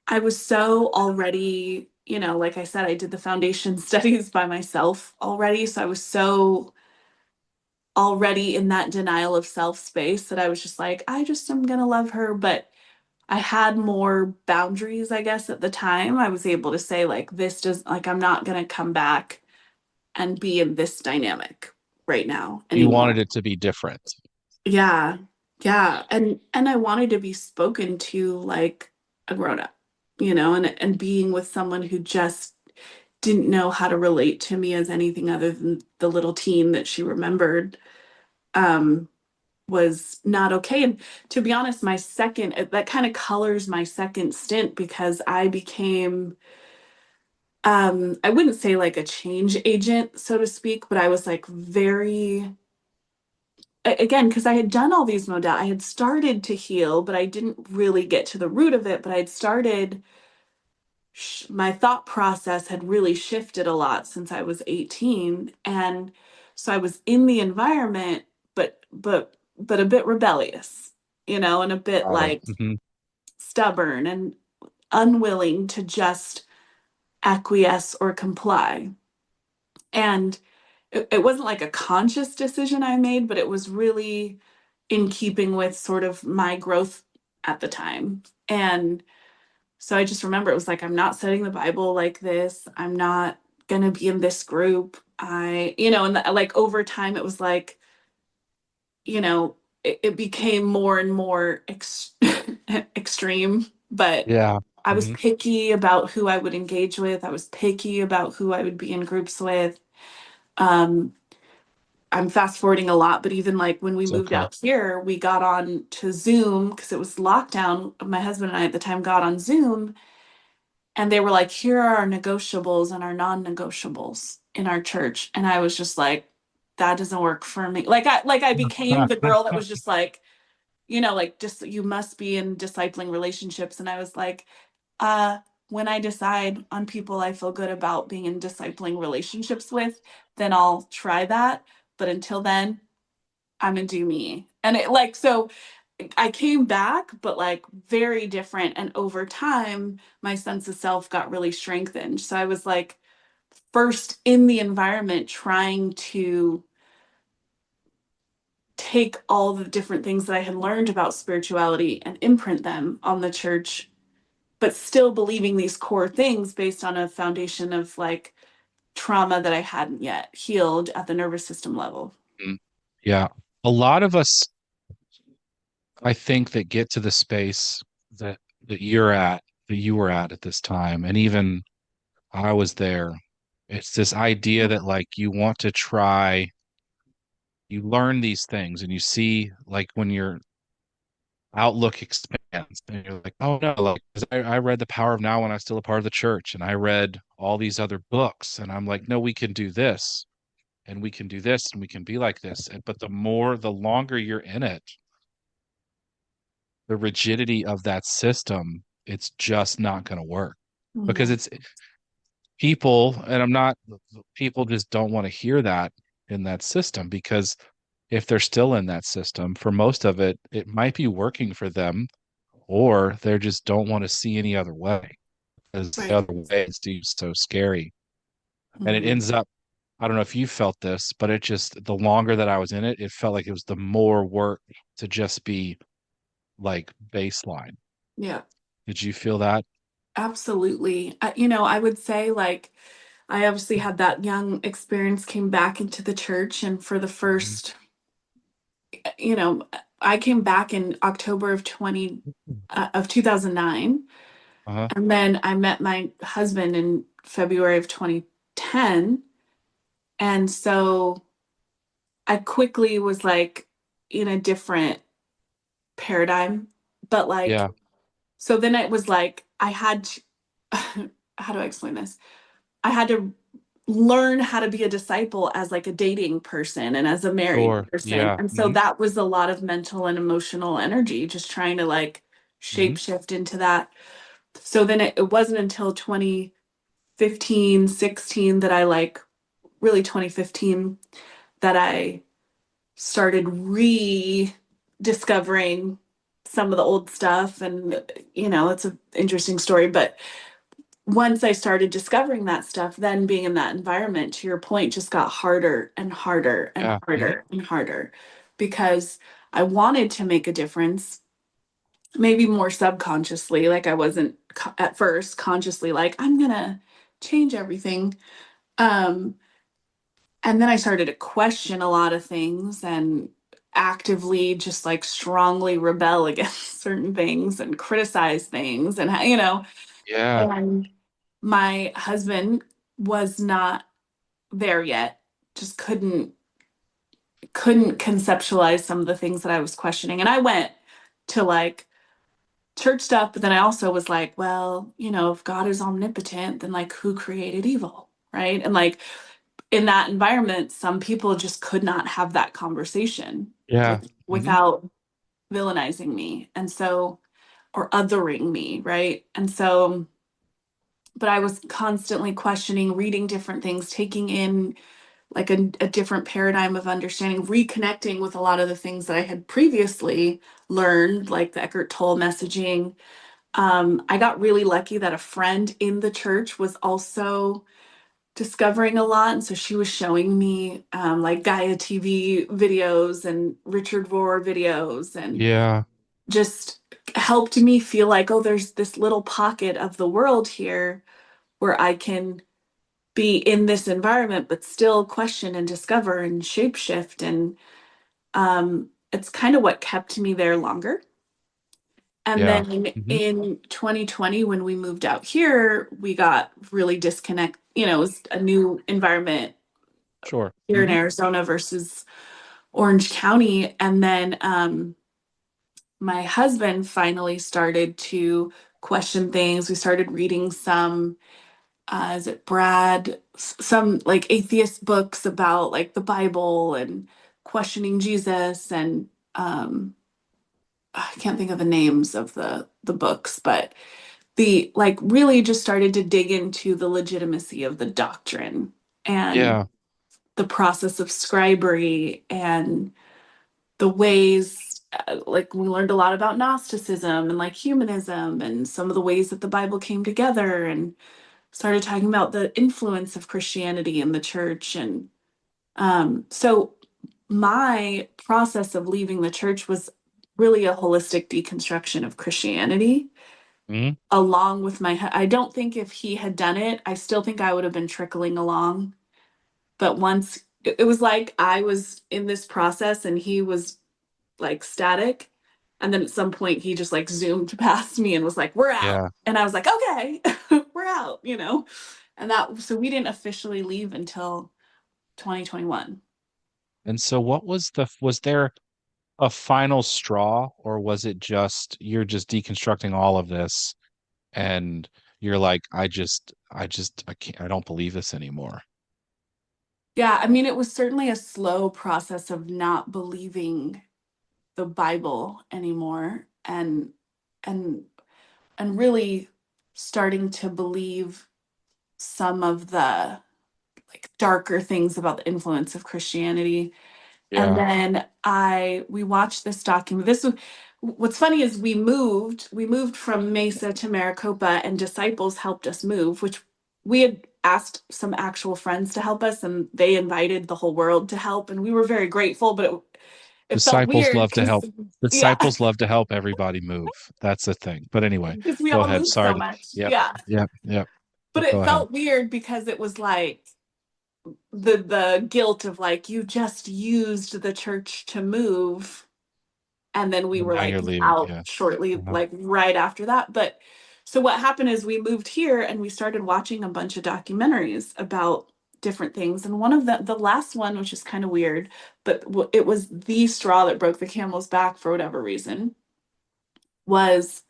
I was so already, like I said, I did the foundation studies by myself already. So I was so already in that denial of self space that I was just like, I just am going to love her. But I had more boundaries, I guess, at the time. I was able to say, like, this does, like, I'm not going to come back and be in this dynamic right now You anymore. wanted it to be different. Yeah. Yeah. And I wanted to be spoken to like a grown up, and being with someone who just didn't know how to relate to me as anything other than the little teen that she remembered um, was not okay. And to be honest, that kind of colors my second stint because I became, I wouldn't say like a change agent, so to speak, but I was like again, because I had done all these I had started to heal, but I didn't really get to the root of it. But I'd started my thought process had really shifted a lot since I was 18. And so I was in the environment, but a bit rebellious, and a bit Oh. like Hmm. stubborn and unwilling to just acquiesce or comply. And it wasn't like a conscious decision I made, but it was really in keeping with sort of my growth at the time. And so I just remember it was like, I'm not studying the Bible like this. I'm not going to be in this group. Like over time, it was like, it became more and more extreme, but Yeah. I was Hmm. picky about who I would engage with. I was picky about who I would be in groups with. Um, I'm fast forwarding a lot, but even like when we It's moved okay. out here, we got on to Zoom because it was lockdown. My husband and I at the time got on Zoom and they were like, here are our negotiables and our non-negotiables in our church. And I was just like, that doesn't work for me. Like I became the girl that was just like, like just you must be in discipling relationships. And I was like, uh, when I decide on people I feel good about being in discipling relationships with, then I'll try that. But until then, I'm gonna do me. And it like so I came back, but like very different. And over time, my sense of self got really strengthened. So I was like first in the environment trying to take all the different things that I had learned about spirituality and imprint them on the church, but still believing these core things based on a foundation of like trauma that I hadn't yet healed at the nervous system level. Mm. Yeah. A lot of us, I think, that get to the space that that you're at, that you were at this time, and even I was there. It's this idea that like you want to try, you learn these things and you see like when your outlook expands and you're like, oh no, like 'cause I read The Power of Now when I was still a part of the church and I read all these other books and I'm like, no, we can do this and we can do this and we can be like this. But the longer you're in it, the rigidity of that system, it's just not going to work because Yeah. it's people, and I'm not, people just don't want to hear that in that system because if they're still in that system, for most of it, it might be working for them, or they just don't want to see any other way because the Right. other way seems so scary. And it Mhm. ends up, I don't know if you felt this, but it just, the longer that I was in it, it felt like it was the more work to just be like baseline. Yeah, Did you feel that? absolutely. I would say like I obviously had that young experience, came back into the church, and for the Mhm. first, you know, I came back in October of 2009, Uh-huh. and then I met my husband in February of 2010, and so I quickly was like in a different paradigm, but like Yeah, so then it was like I had to, how do I explain this? I had to learn how to be a disciple as like a dating person and as a married sure. person. Yeah. And so Hmm. that was a lot of mental and emotional energy, just trying to like Hmm. shape shift into that. So then it wasn't until 2015, 16 that I like really 2015 that I started rediscovering some of the old stuff. And, it's an interesting story. But once I started discovering that stuff, then being in that environment, to your point, just got harder and harder and Yeah. Hmm. harder and harder because I wanted to make a difference, maybe more subconsciously. Like I wasn't at first consciously like, I'm going to change everything. Um, and then I started to question a lot of things and actively just like strongly rebel against certain things and criticize things and, Yeah. and my husband was not there yet, just couldn't conceptualize some of the things that I was questioning. And I went to like church stuff, but then I also was like, well, if God is omnipotent, then like who created evil? Right. And like in that environment, some people just could not have that conversation Yeah. Hmm. without villainizing me. And so, or othering me. Right. And so, but I was constantly questioning, reading different things, taking in like a different paradigm of understanding, reconnecting with a lot of the things that I had previously learned, like the Eckhart Tolle messaging. I got really lucky that a friend in the church was also discovering a lot. And so she was showing me like Gaia TV videos and Richard Rohr videos and Yeah. just helped me feel like, oh, there's this little pocket of the world here where I can be in this environment, but still question and discover and shapeshift. And it's kind of what kept me there longer. And Yeah. then Hmm. in 2020, when we moved out here, we got really disconnect. It was a new environment Sure. here in Hmm. Arizona versus Orange County. And then my husband finally started to question things. We started reading some is it Brad, some like atheist books about like the Bible and questioning Jesus and I can't think of the names of the books, but the like really just started to dig into the legitimacy of the doctrine and Yeah. the process of scribery and the ways. like we learned a lot about Gnosticism and like humanism and some of the ways that the Bible came together, and started talking about the influence of Christianity in the church. And so my process of leaving the church was really a holistic deconstruction of Christianity, Mhm. along with I don't think if he had done it, I still think I would have been trickling along. But once it was like I was in this process and he was like static. And then at some point he just like zoomed past me and was like, "We're out." Yeah. And I was like, "Okay, we're out," you know? And so we didn't officially leave until 2021. And so was there a final straw, or was it just you're just deconstructing all of this and you're like, I can't, I don't believe this anymore. Yeah, I mean, it was certainly a slow process of not believing the Bible anymore, and and really starting to believe some of the like darker things about the influence of Christianity. And Yeah. then we watched this document. What's funny is we moved from Mesa to Maricopa, and Disciples helped us move, which we had asked some actual friends to help us, and they invited the whole world to help, and we were very grateful, but it felt Disciples weird love to because help. yeah, Disciples love to help everybody move. That's the thing. But anyway, because we go all ahead. moved so Sorry to, much. yep, Yeah. yep, yep. But Go it ahead. felt weird because it was like the guilt of like you just used the church to move, and then we And were now like you're leaving. out Yeah. shortly, Uh-huh. like right after that. But so what happened is we moved here and we started watching a bunch of documentaries about different things, and one of the last one, which is kind of weird, but it was the straw that broke the camel's back for whatever reason, was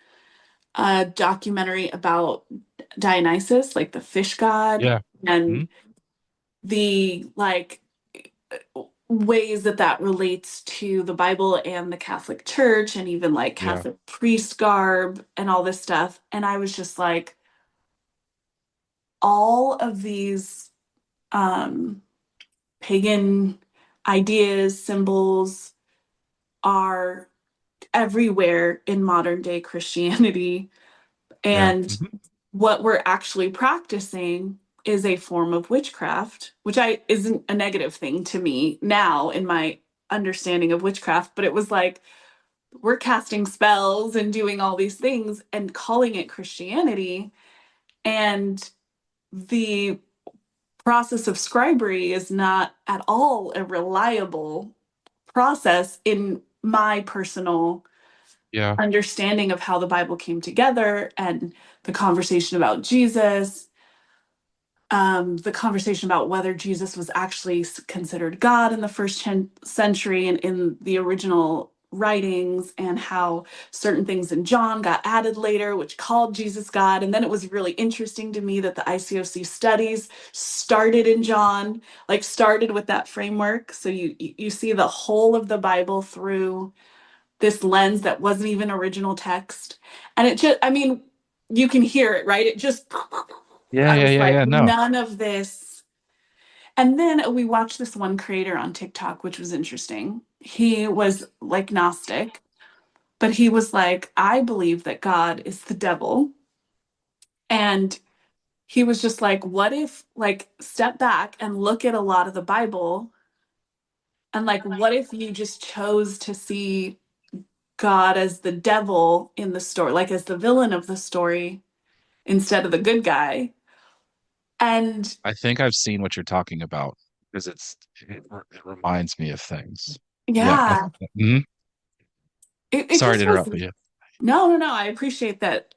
a documentary about Dionysus, like the fish god, Yeah. and Mhm. the like ways that that relates to the Bible and the Catholic Church, and even like Yeah. Catholic priest garb and all this stuff. And I was just like, all of these um, pagan ideas, symbols are everywhere in modern day Christianity. Yeah. And what we're actually practicing is a form of witchcraft, which I isn't a negative thing to me now in my understanding of witchcraft, but it was like we're casting spells and doing all these things and calling it Christianity. And the process of scribery is not at all a reliable process in my personal Yeah. understanding of how the Bible came together, and the conversation about Jesus, the conversation about whether Jesus was actually considered God in the first century and in the original writings, and how certain things in John got added later, which called Jesus God. And then it was really interesting to me that the ICOC studies started in John, like started with that framework. So you see the whole of the Bible through this lens that wasn't even original text. And it just, I mean, you can hear it, right? It just, Yeah. I Yeah. was Yeah. like, Yeah. No. none of this. And then we watched this one creator on TikTok, which was interesting. He was like Gnostic, but he was like, I believe that God is the devil. And he was just like, what if, like, step back and look at a lot of the Bible, and like, what if you just chose to see God as the devil in the story, like as the villain of the story instead of the good guy? And I think I've seen what you're talking about because it reminds me of things. Yeah. yeah, Mhm. it Sorry to just was, interrupt you. no, no, no. I appreciate that.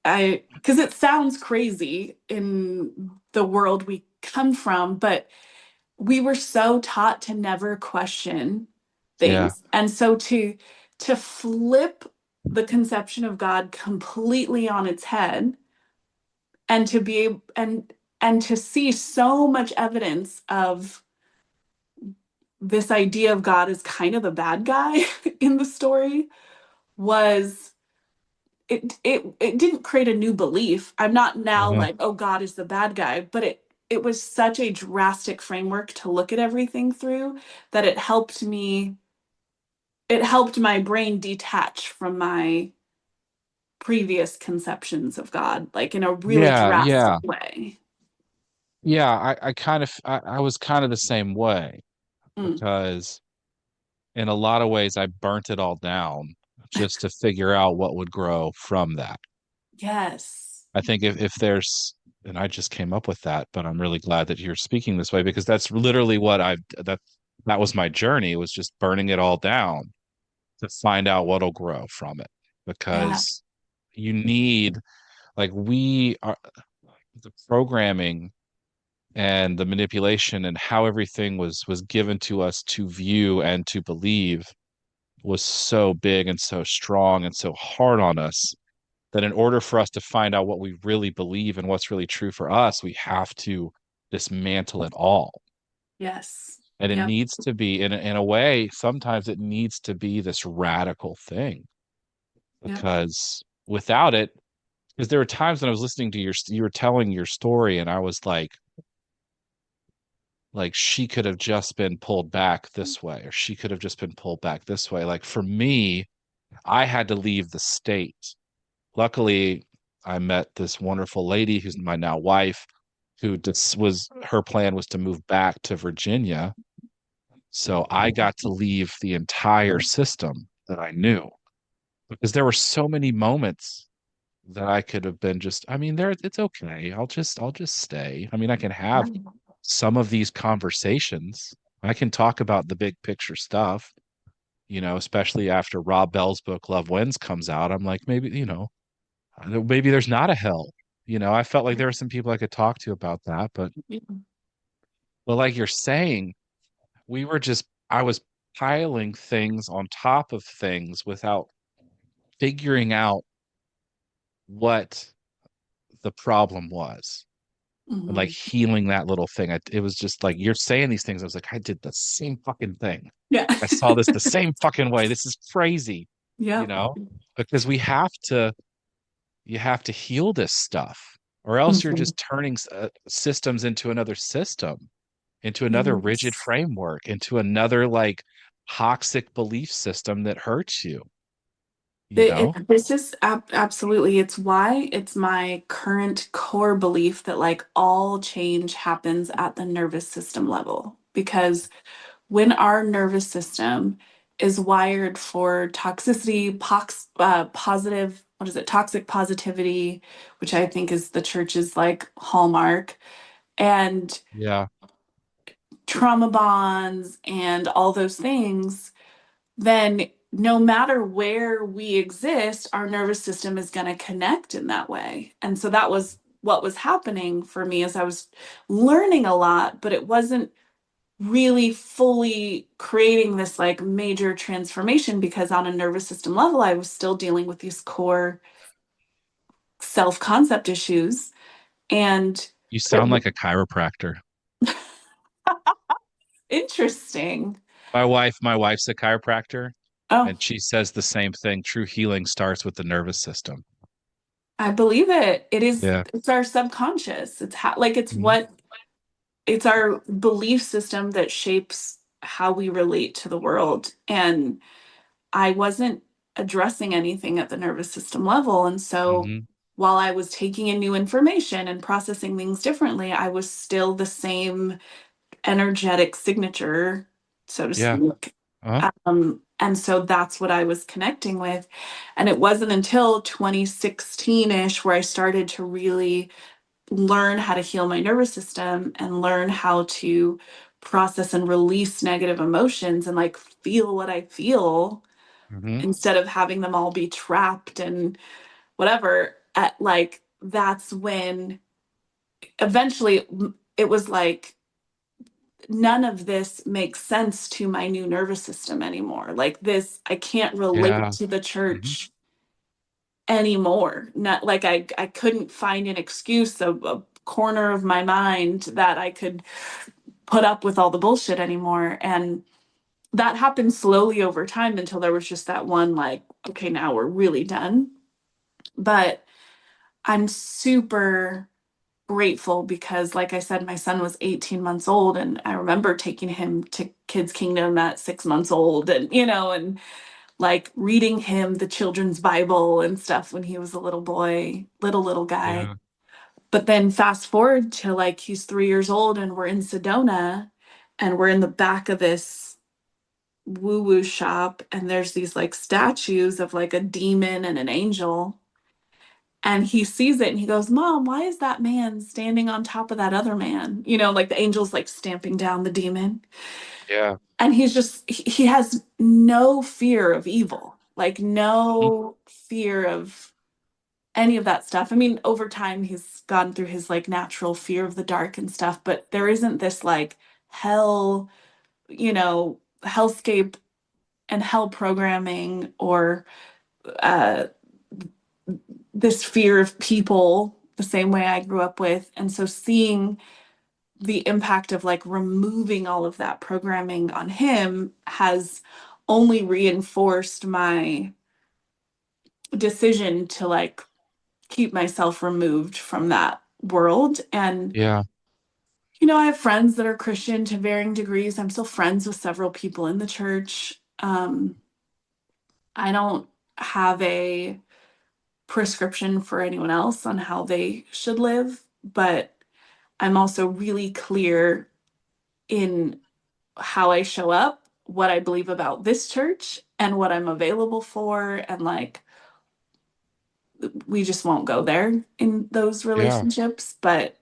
Because it sounds crazy in the world we come from, but we were so taught to never question Yeah. things. And so to flip the conception of God completely on its head, and to be able and to see so much evidence of this idea of God as kind of the bad guy in the story, was it didn't create a new belief. I'm not now Uh-huh. like, oh, God is the bad guy, but it was such a drastic framework to look at everything through, that it helped me it helped my brain detach from my previous conceptions of God, like in a really Yeah, drastic yeah. way. Yeah, I was kind of the same way Mm, because in a lot of ways I burnt it all down just to figure out what would grow from that. yes. I think if there's, and I just came up with that, but I'm really glad that you're speaking this way because that's literally what that was my journey. It was just burning it all down to find out what'll grow from it. Yeah. Because you need, like, we are the programming and the manipulation and how everything was given to us to view and to believe was so big and so strong and so hard on us that in order for us to find out what we really believe and what's really true for us, we have to dismantle it all. Yes. And it Yep. needs to be, in a way, sometimes it needs to be this radical thing Yep. because without it, because there were times when I was listening to you were telling your story, and I was like she could have just been pulled back this way, or she could have just been pulled back this way. Like for me, I had to leave the state. Luckily, I met this wonderful lady who's my now wife, who just was her plan was to move back to Virginia. So I got to leave the entire system that I knew because there were so many moments that I could have been just, I mean, there it's okay. I'll just stay. I mean, I can have some of these conversations. I can talk about the big picture stuff, especially after Rob Bell's book Love Wins comes out. I'm like, maybe there's not a hell. I felt like there were some people I could talk to about that, but like you're saying, I was piling things on top of things without figuring out what the problem was and like Hmm. healing that little thing. It was just like you're saying these things. I was like, I did the same fucking thing. Yeah. I saw this the same fucking way. This is crazy, you Yep. know, because you have to heal this stuff, or else you're Mhm. just turning systems into another system, into another rigid Yes. framework, into another like toxic belief system that hurts you, you know? This is absolutely, it's why it's my current core belief that like all change happens at the nervous system level. Because when our nervous system is wired for toxicity, positive, what is it, toxic positivity, which I think is the church's like hallmark, and Yeah. trauma bonds and all those things, then no matter where we exist, our nervous system is going to connect in that way. And so that was what was happening for me as I was learning a lot, but it wasn't really fully creating this like major transformation because on a nervous system level, I was still dealing with these core self-concept issues. And You it, sound like a chiropractor. interesting. My wife's a chiropractor, Oh, and she says the same thing. True healing starts with the nervous system. I believe it. Yeah. It's our subconscious. It's how, like, Mhm. it's our belief system that shapes how we relate to the world. And I wasn't addressing anything at the nervous system level. And so Mhm. while I was taking in new information and processing things differently, I was still the same energetic signature, so to Yeah. speak. Uh-huh. And so that's what I was connecting with. And it wasn't until 2016-ish where I started to really learn how to heal my nervous system and learn how to process and release negative emotions and like feel what I feel Mhm. instead of having them all be trapped and whatever. At like, that's when eventually it was like, none of this makes sense to my new nervous system anymore. Like, this, I can't relate Yeah. to the Mhm. church anymore. Not like I couldn't find an excuse, a corner of my mind that I could put up with all the bullshit anymore. And that happened slowly over time until there was just that one, like, okay, now we're really done. But I'm super grateful because, like I said, my son was 18 months old, and I remember taking him to Kids Kingdom at 6 months old, and and like reading him the children's Bible and stuff when he was a little boy, little guy. Yeah. But then fast forward to like he's 3 years old, and we're in Sedona, and we're in the back of this woo woo shop, and there's these like statues of like a demon and an angel. And he sees it and he goes, Mom, why is that man standing on top of that other man? Like the angel's like stamping down the demon. Yeah. And he has no fear of evil, like Mhm. no fear of any of that stuff. I mean, over time, he's gone through his like natural fear of the dark and stuff, but there isn't this like hell, hellscape and hell programming or uh, this fear of people the same way I grew up with. And so seeing the impact of like removing all of that programming on him has only reinforced my decision to like keep myself removed from that world. And, Yeah. I have friends that are Christian to varying degrees. I'm still friends with several people in the church. I don't have a prescription for anyone else on how they should live, but I'm also really clear in how I show up, what I believe about this church, and what I'm available for. And like, we just won't go there in those Yeah. relationships. But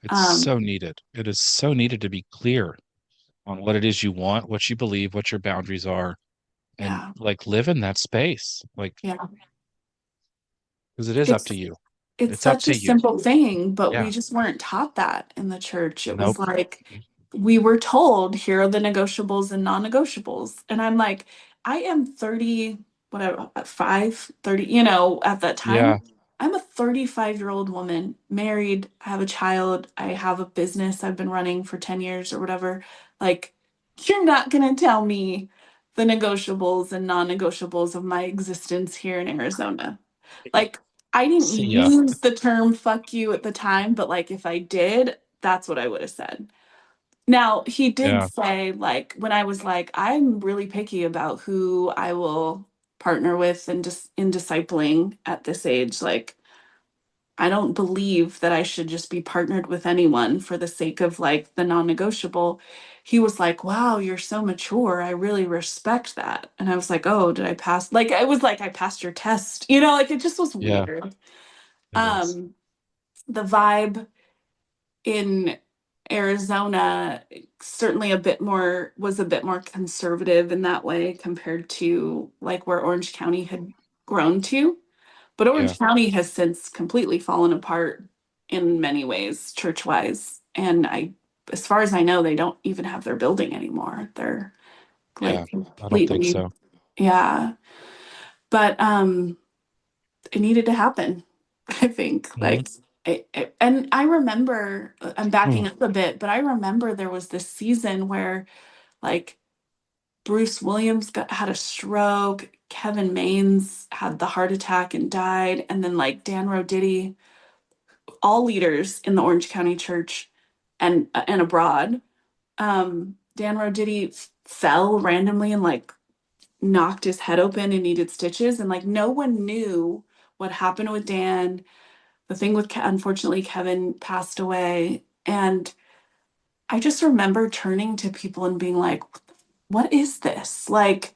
It's so um, needed. It is so needed to be clear on what it is you want, what you believe, what your boundaries are, and yeah, like live in that space. Like, yeah. because it is up to It's you. it's It's up such a to you. simple thing, but we Yeah. just weren't taught that in the church. It was Nope. like we were told, here are the negotiables and non-negotiables. And I'm like, I am 30, whatever, 30, at that Yeah. time. I'm a 35-year-old woman, married, I have a child, I have a business I've been running for 10 years or whatever. Like, you're not going to tell me the negotiables and non-negotiables of my existence here in Arizona. Like, I didn't See ya. use the term fuck you at the time, but like if I did, that's what I would have said. Now, he did Yeah. say, like, when I was like, I'm really picky about who I will partner with and just in discipling at this age, like, I don't believe that I should just be partnered with anyone for the sake of like the non-negotiable. He was like, wow, you're so mature. I really respect that. And I was like, oh, did I pass? Like, I was like, I passed your test, like it just was Yeah. weird. It is. Um, the vibe in Arizona certainly was a bit more conservative in that way compared to like where Orange County had grown to. But Yeah. Orange County has since completely fallen apart in many ways, church-wise. And as far as I know, they don't even have their building anymore. They're like Yeah. I don't think completely, so. yeah. But it needed to happen, I think. Hmm. Like, and I remember, I'm backing Mm. up a bit, but I remember there was this season where like Bruce Williams had a stroke, Kevin Maines had the heart attack and died, and then like Dan Roditty, all leaders in the Orange County Church and abroad. Dan Roditty fell randomly and like knocked his head open and needed stitches, and like no one knew what happened with Dan. The thing with unfortunately Kevin passed away, and I just remember turning to people and being like, what is this? Like,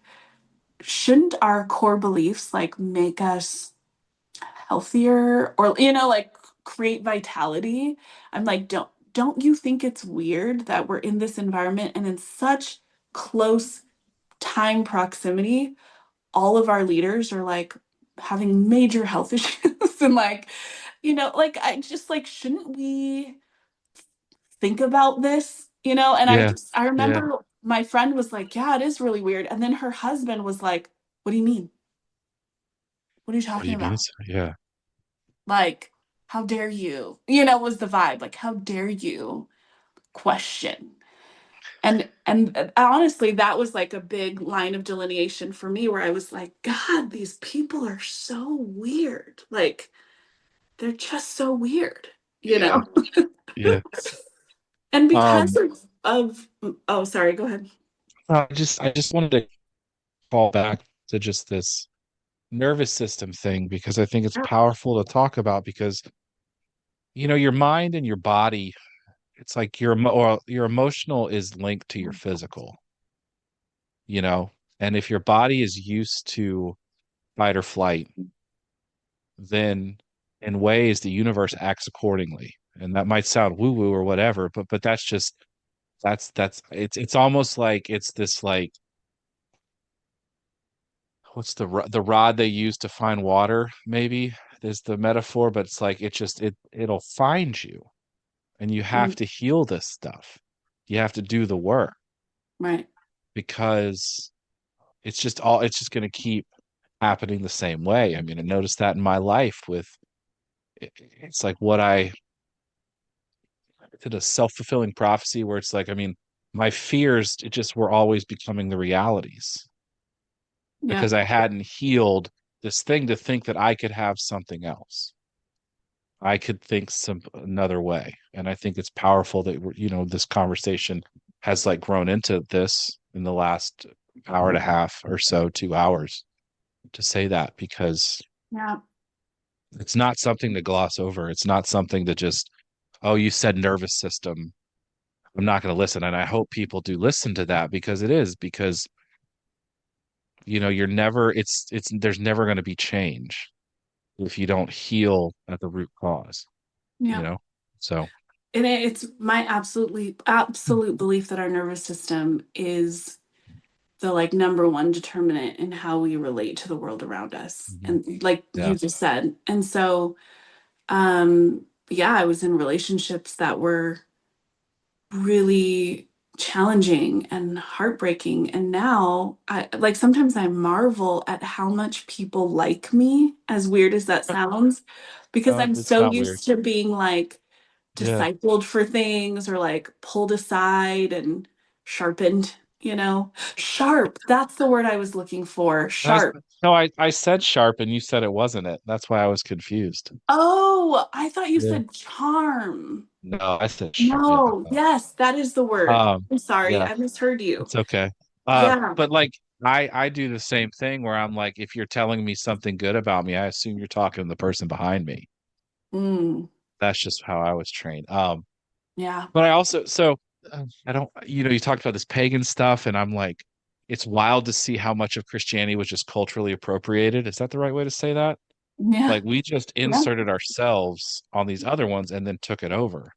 shouldn't our core beliefs like make us healthier or like create vitality? I'm like, don't you think it's weird that we're in this environment and in such close time proximity, all of our leaders are like having major health issues and like, like I just like, shouldn't we think about this? And Yeah. I Yeah. remember my friend was like, yeah, it is really weird. And then her husband was like, what do you mean? What are you What do talking you mean? about? Yeah. Like, how dare you? Was the vibe. Like, how dare you question? And honestly, that was like a big line of delineation for me where I was like, God, these people are so weird. Like, they're just so weird. you Yeah. know. Yeah. And because Um, of oh, sorry, go ahead. I just wanted to call back to just this nervous system thing because I think it's Yeah. powerful to talk about because your mind and your body, it's like your emotional is linked to your physical, you know, and if your body is used to fight or flight, then in ways the universe acts accordingly. And that might sound woo woo or whatever, but that's just that's it's almost like it's this like what's the rod they use to find water maybe is the metaphor, but it's like it'll find you and you have Mm, to heal this stuff. You have to do the work right. because it's just going to keep happening the same way. I mean, I noticed that in my life with it's like what I did a self-fulfilling prophecy where it's like, I mean, my fears it just were always becoming the realities Yeah. because I hadn't healed this thing to think that I could have something else. I could think some another way. And I think it's powerful that this conversation has like grown into this in the last hour and a half or so, 2 hours to say that because Yeah. it's not something to gloss over. It's not something to just, oh, you said nervous system. I'm not going to listen. And I hope people do listen to that because it is because you're never there's never going to be change if you don't heal at the root cause, you Yeah. know? So And it's my absolute belief that our nervous system is the like number one determinant in how we relate to the world around us. mhm. And like Yeah. you just said. And so yeah, I was in relationships that were really challenging and heartbreaking. And now I like sometimes I marvel at how much people like me, as weird as that sounds, because No, I'm it's so not weird. used to being like Yeah. discipled for things or like pulled aside and sharpened, you know. Sharp, that's the word I was looking for. And I Sharp. no, I said sharp and you said it wasn't it. That's why I was confused. Oh, I thought you Yeah. said charm. No, I said yeah. No, yes, that is the word. I'm sorry, Yeah, I misheard you. it's okay. Yeah. But like I do the same thing where I'm like, if you're telling me something good about me, I assume you're talking to the person behind me. Mm, That's just how I was trained. yeah. But I also so I don't you talked about this pagan stuff, and I'm like, it's wild to see how much of Christianity was just culturally appropriated. Is that the right way to say that? Yeah. Like we just Yeah. inserted ourselves on these other ones and then took it over.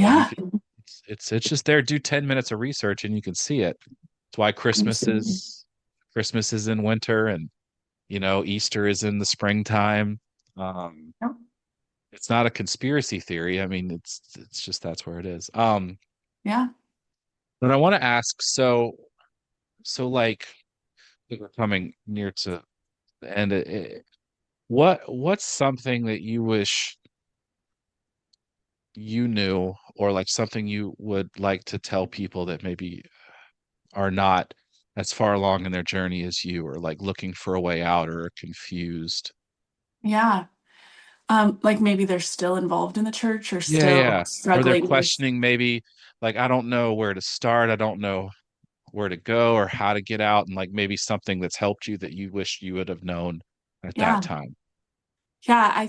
And you Yeah. can it's just there. Do 10 minutes of research and you can see it. It's why Absolutely. Christmas is in winter and Easter is in the springtime. Um, Yep. it's not a conspiracy theory. I mean, it's just that's where it is. Yeah. But I want to ask, so like I think we're coming near to the end. What's something that you wish you knew, or like something you would like to tell people that maybe are not as far along in their journey as you, or like looking for a way out or are confused? Yeah. Like maybe they're still involved in the church or Yeah, still yeah. Or they're struggling with, questioning maybe like I don't know where to start, I don't know where to go or how to get out, and like maybe something that's helped you that you wish you would have known at that yeah. time. Yeah, I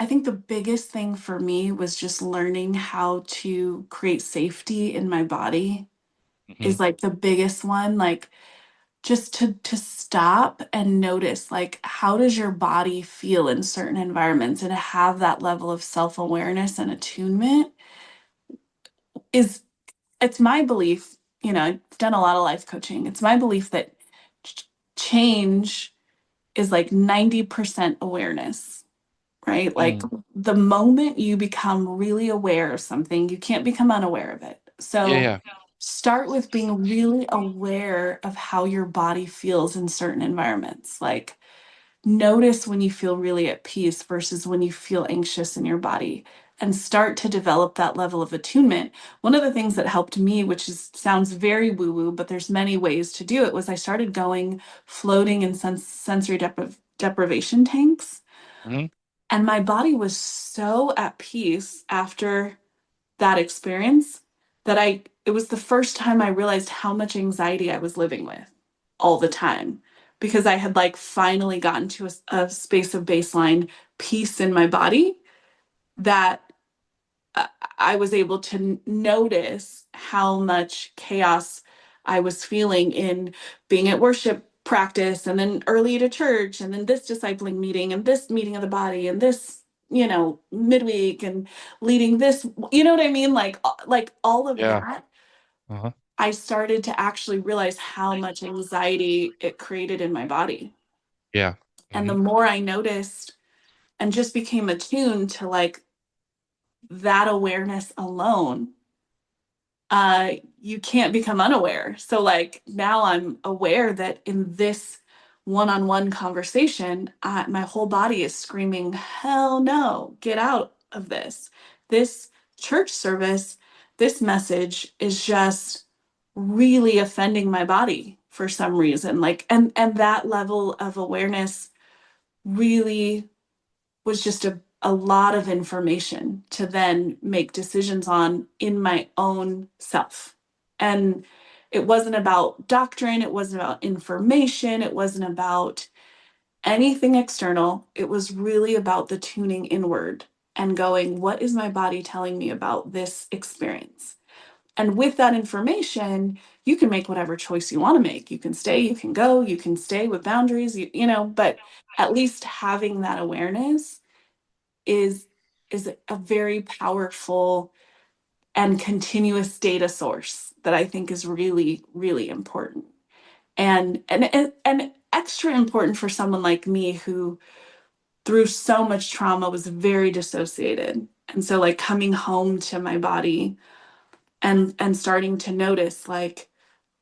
think the biggest thing for me was just learning how to create safety in my body Hmm. is like the biggest one. Like just to stop and notice like how does your body feel in certain environments and to have that level of self-awareness and attunement is it's my belief, you know, I've done a lot of life coaching. It's my belief that ch- change is like 90% awareness, right? Like Mm. the moment you become really aware of something, you can't become unaware of it. Yeah, So yeah. start with being really aware of how your body feels in certain environments. Like notice when you feel really at peace versus when you feel anxious in your body and start to develop that level of attunement. One of the things that helped me, which is sounds very woo woo, but there's many ways to do it, was I started going floating in sensory deprivation tanks. Hmm. And my body was so at peace after that experience that it was the first time I realized how much anxiety I was living with all the time, because I had like finally gotten to a space of baseline peace in my body that uh, I was able to notice how much chaos I was feeling in being at worship practice and then early to church and then this discipling meeting and this meeting of the body and this, midweek and leading this, you know what I mean? Like all of Yeah. that, Uh-huh. I started to actually realize how much anxiety it created in my body. Yeah. And the Hmm. more I noticed and just became attuned to like that awareness alone, you can't become unaware. So like now I'm aware that in this one-on-one conversation, my whole body is screaming, hell no, get out of this. This church service, this message is just really offending my body for some reason. Like, and that level of awareness really was just a lot of information to then make decisions on in my own self. And it wasn't about doctrine, it wasn't about information, it wasn't about anything external. It was really about the tuning inward and going, what is my body telling me about this experience? And with that information, you can make whatever choice you want to make. You can stay, you can go, you can stay with boundaries, but at least having that awareness is a very powerful and continuous data source that I think is really, really important. And extra important for someone like me who through so much trauma was very dissociated. And so like coming home to my body and starting to notice like,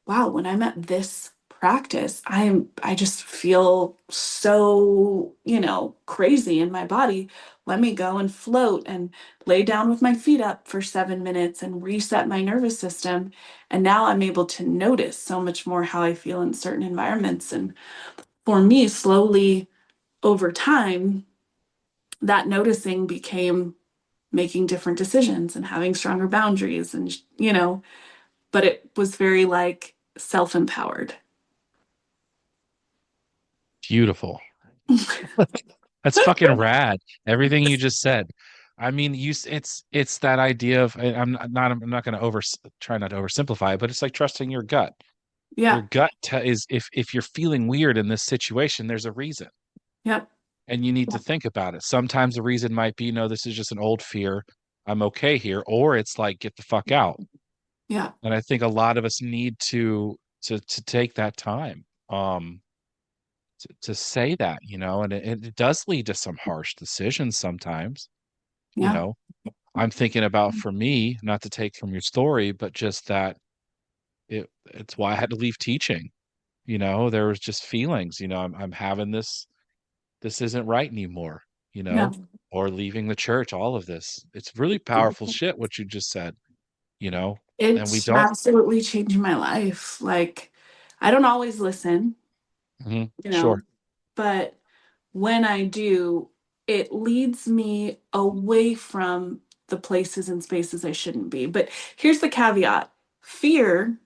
wow, when I'm at this practice, I just feel so, crazy in my body. Let me go and float and lay down with my feet up for 7 minutes and reset my nervous system. And now I'm able to notice so much more how I feel in certain environments. And for me, slowly over time, that noticing became making different decisions and having stronger boundaries and, but it was very like self-empowered. Beautiful. That's fucking rad. Everything you just said. I mean, it's that idea of I'm not going to try not to oversimplify it, but it's like trusting your gut. Your Yeah. gut is if you're feeling weird in this situation, there's a reason, Yep. and you need to think about it. Sometimes the reason might be, no, this is just an old fear. I'm okay here, or it's like get the fuck out. Yeah. And I think a lot of us need to take that time. To say that, and it does lead to some harsh decisions sometimes, you Yeah. know. I'm thinking about for me, not to take from your story, but just that it's why I had to leave teaching. There was just feelings, I'm having this isn't right anymore, you Yeah. know, or leaving the church, all of this. It's really powerful shit what you just said, you know, and we It don't. absolutely changed my life. Like, I don't always listen, Mhm. you know, Sure. but when I do, it leads me away from the places and spaces I shouldn't be. But here's the caveat: fear.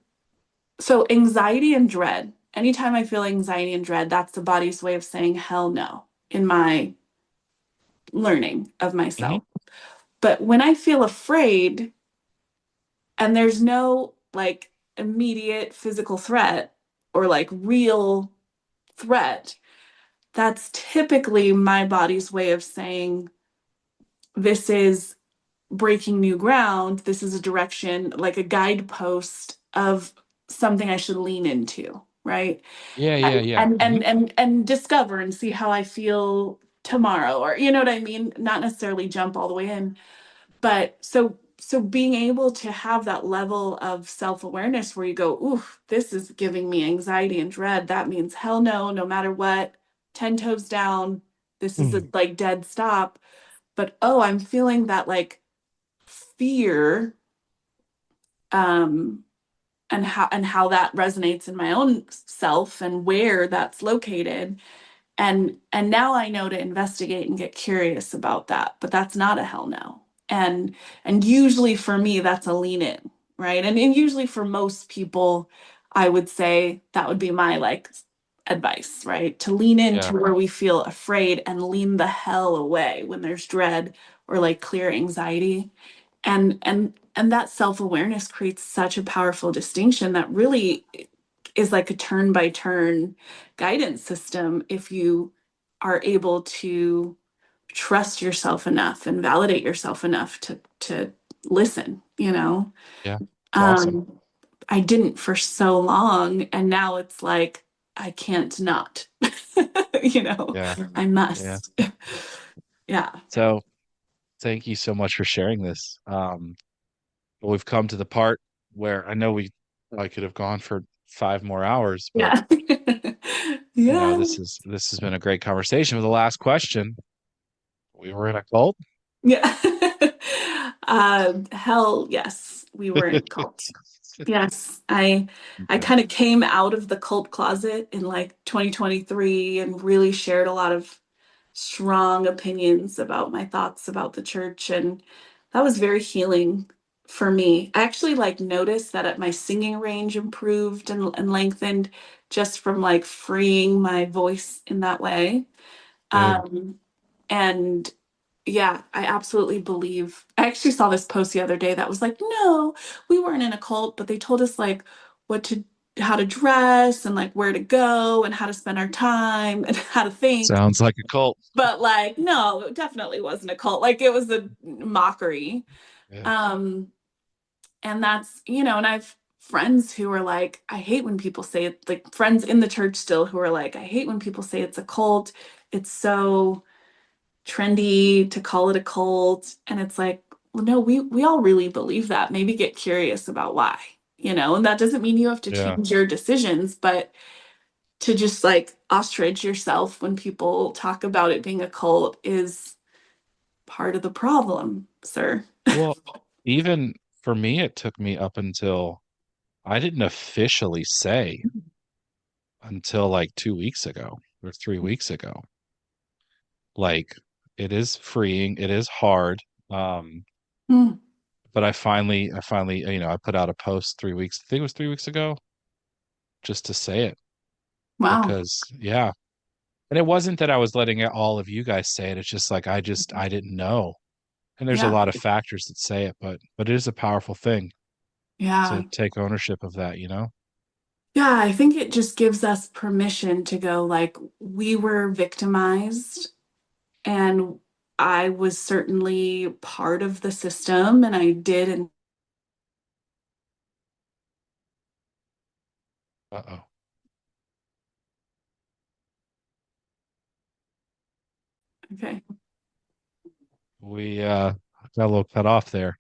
So, anxiety and dread, anytime I feel anxiety and dread, that's the body's way of saying hell no in my learning of Hmm. myself. But when I feel afraid, and there's no like immediate physical threat or like real threat, that's typically my body's way of saying this is breaking new ground. This is a direction, like a guidepost of something I should lean into, right? Yeah, yeah, And yeah. and and and, and discover and see how I feel tomorrow, or you know what I mean? Not necessarily jump all the way in. But so being able to have that level of self-awareness where you go, ooh, this is giving me anxiety and dread. That means hell no, no matter what, 10 toes down. This is a Mhm. like dead stop. But oh, I'm feeling that like fear, um and how that resonates in my own self and where that's located. And now I know to investigate and get curious about that, but that's not a hell no. And usually for me that's a lean in, right? And usually for most people I would say that would be my like advice, right? To lean Yeah. into where we feel afraid and lean the hell away when there's dread or like clear anxiety. And that self-awareness creates such a powerful distinction that really is like a turn by turn guidance system if you are able to trust yourself enough and validate yourself enough to listen, you know. Yeah. It's awesome. um I didn't for so long, and now it's like I can't not. You know, Yeah. I Yeah. must. Yeah. So thank you so much for sharing this. We've come to the part where I know I could have gone for 5 more hours, but Yeah. Yeah. this has been a great conversation. With the last question, we were in a cult. Yeah. Hell yes, we were in a cult. Yes, I Okay. kind of came out of the cult closet in like 2023 and really shared a lot of strong opinions about my thoughts about the church, and that was very healing for me. I actually like noticed that my singing range improved and lengthened just from like freeing my voice in that way. Good. Um, and yeah, I absolutely believe. I actually saw this post the other day that was like, no, we weren't in a cult, but they told us like what to, how to dress and like where to go and how to spend our time and how to think. Sounds like a cult. But like, no, it definitely wasn't a cult. Like it was a mockery. Yeah. Um, and that's, you know, and I've friends who are like, I hate when people say it, like friends in the church still who are like, I hate when people say it's a cult. It's so trendy to call it a cult. And it's like, well, no, we all really believe that. Maybe get curious about why, you know, and that doesn't mean you have to Yeah. change your decisions, but to just like ostrich yourself when people talk about it being a cult is part of the problem, sir. Well, even for me, it took me up until I didn't officially say until like 2 weeks ago or 3 weeks ago. Like it is freeing, it is hard. Um, Hmm. but I finally, I put out a post 3 weeks, I think it was 3 weeks ago, just to say it Wow. because yeah. And it wasn't that I was letting all of you guys say it. It's just like I didn't know. And there's a Yeah. lot of factors that say it, but it is a powerful thing Yeah. to take ownership of that, you know? Yeah. I think it just gives us permission to go, like, we were victimized, and I was certainly part of the system, and I did. And Uh-oh. okay. We got a little cut off there.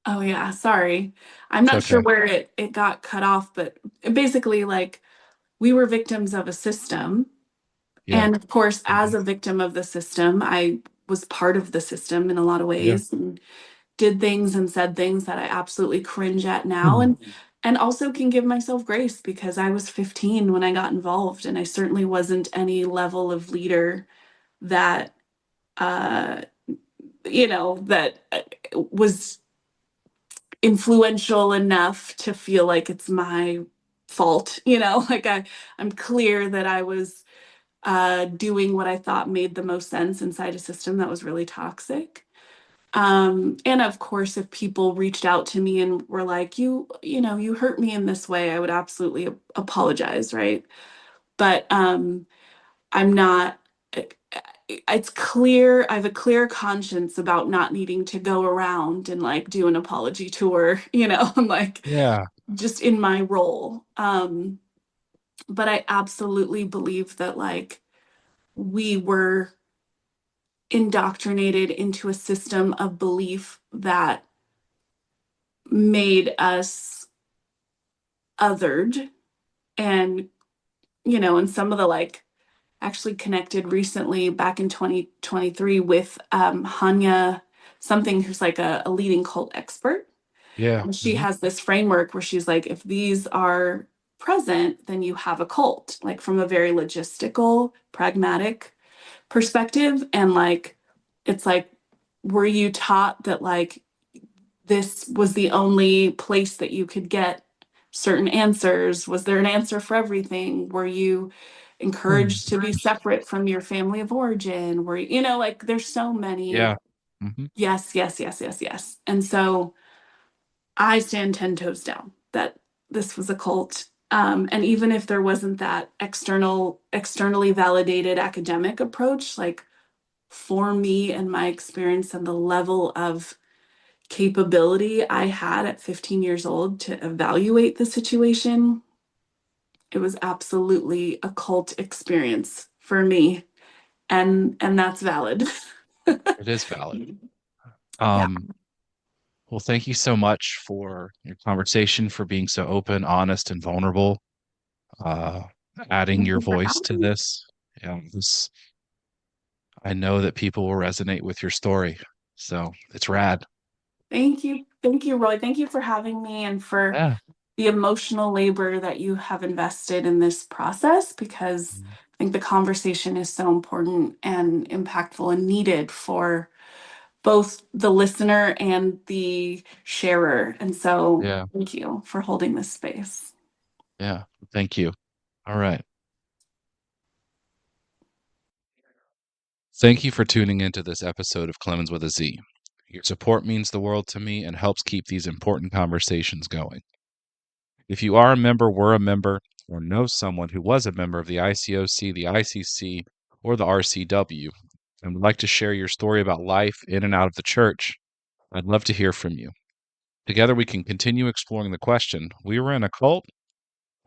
Oh, yeah. Sorry. I'm It's not sure okay. where it got cut off, but basically, like, we were victims of a system. Yeah. And of course, as Mhm. a victim of the system, I was part of the system in a lot of Yeah. ways and did things and said things that I absolutely cringe at now. Mhm. And also can give myself grace because I was 15 when I got involved, and I certainly wasn't any level of leader that uh that was influential enough to feel like it's my fault, like I'm clear that I was doing what I thought made the most sense inside a system that was really toxic. And of course, if people reached out to me and were like, you hurt me in this way, I would absolutely apologize, right? But I'm not, it's clear, I have a clear conscience about not needing to go around and like do an apology tour, I'm like Yeah. just in my role. But I absolutely believe that like we were indoctrinated into a system of belief that made us othered. And and some of the like actually connected recently back in 2023 with Hanya something, who's like a leading cult expert. Yeah. And she Hmm. has this framework where she's like, if these are present, then you have a cult, like from a very logistical, pragmatic perspective. And like, it's like, were you taught that like this was the only place that you could get certain answers? Was there an answer for everything? Were you Hmm. encouraged to be separate from your family of origin? Were you, like there's so many Yeah. Hmm. yes, yes, yes, yes, yes. And so I stand 10 toes down that this was a cult. And even if there wasn't that externally validated academic approach, like for me and my experience and the level of capability I had at 15 years old to evaluate the situation, it was absolutely a cult experience for me. And that's valid. It is valid. Yeah. Um, well, thank you so much for your conversation, for being so open, honest, and vulnerable, uh, adding Thank your you for voice to having me. this. Yeah, this I know that people will resonate with your story. So it's rad. Thank you. Thank you, Roy. Thank you for having me and for Yeah. the emotional labor that you have invested in this process, because I think the conversation is so important and impactful and needed for both the listener and the sharer. And so Yeah. thank you for holding this space. Yeah. Thank you. All right. Thank you for tuning into this episode of Clemens with a Z. Your support means the world to me and helps keep these important conversations going. If you are a member, were a member, or know someone who was a member of the ICOC, the ICC, or the RCW, and would like to share your story about life in and out of the church, I'd love to hear from you. Together we can continue exploring the question, we were in a cult,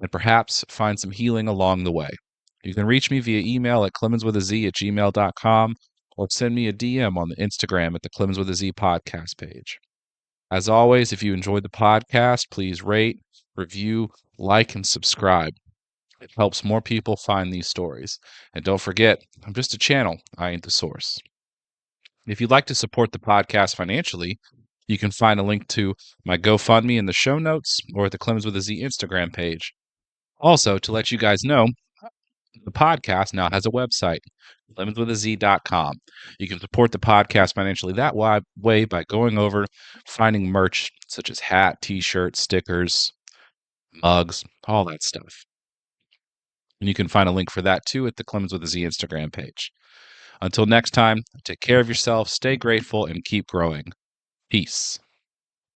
and perhaps find some healing along the way. You can reach me via email at clemenswithaz@gmail.com or send me a DM on the Instagram at the Clemens with a Z podcast page. As always, if you enjoyed the podcast, please rate, review, like, and subscribe. It helps more people find these stories. And don't forget, I'm just a channel, I ain't the source. If you'd like to support the podcast financially, you can find a link to my GoFundMe in the show notes or at the Clemens with a Z Instagram page. Also, to let you guys know, the podcast now has a website, lemonswithaz.com. You can support the podcast financially that way by going over, finding merch such as hat, t-shirts, stickers, mugs, all that stuff. And you can find a link for that too at the Clemens with a Z Instagram page. Until next time, take care of yourself, stay grateful, and keep growing. Peace.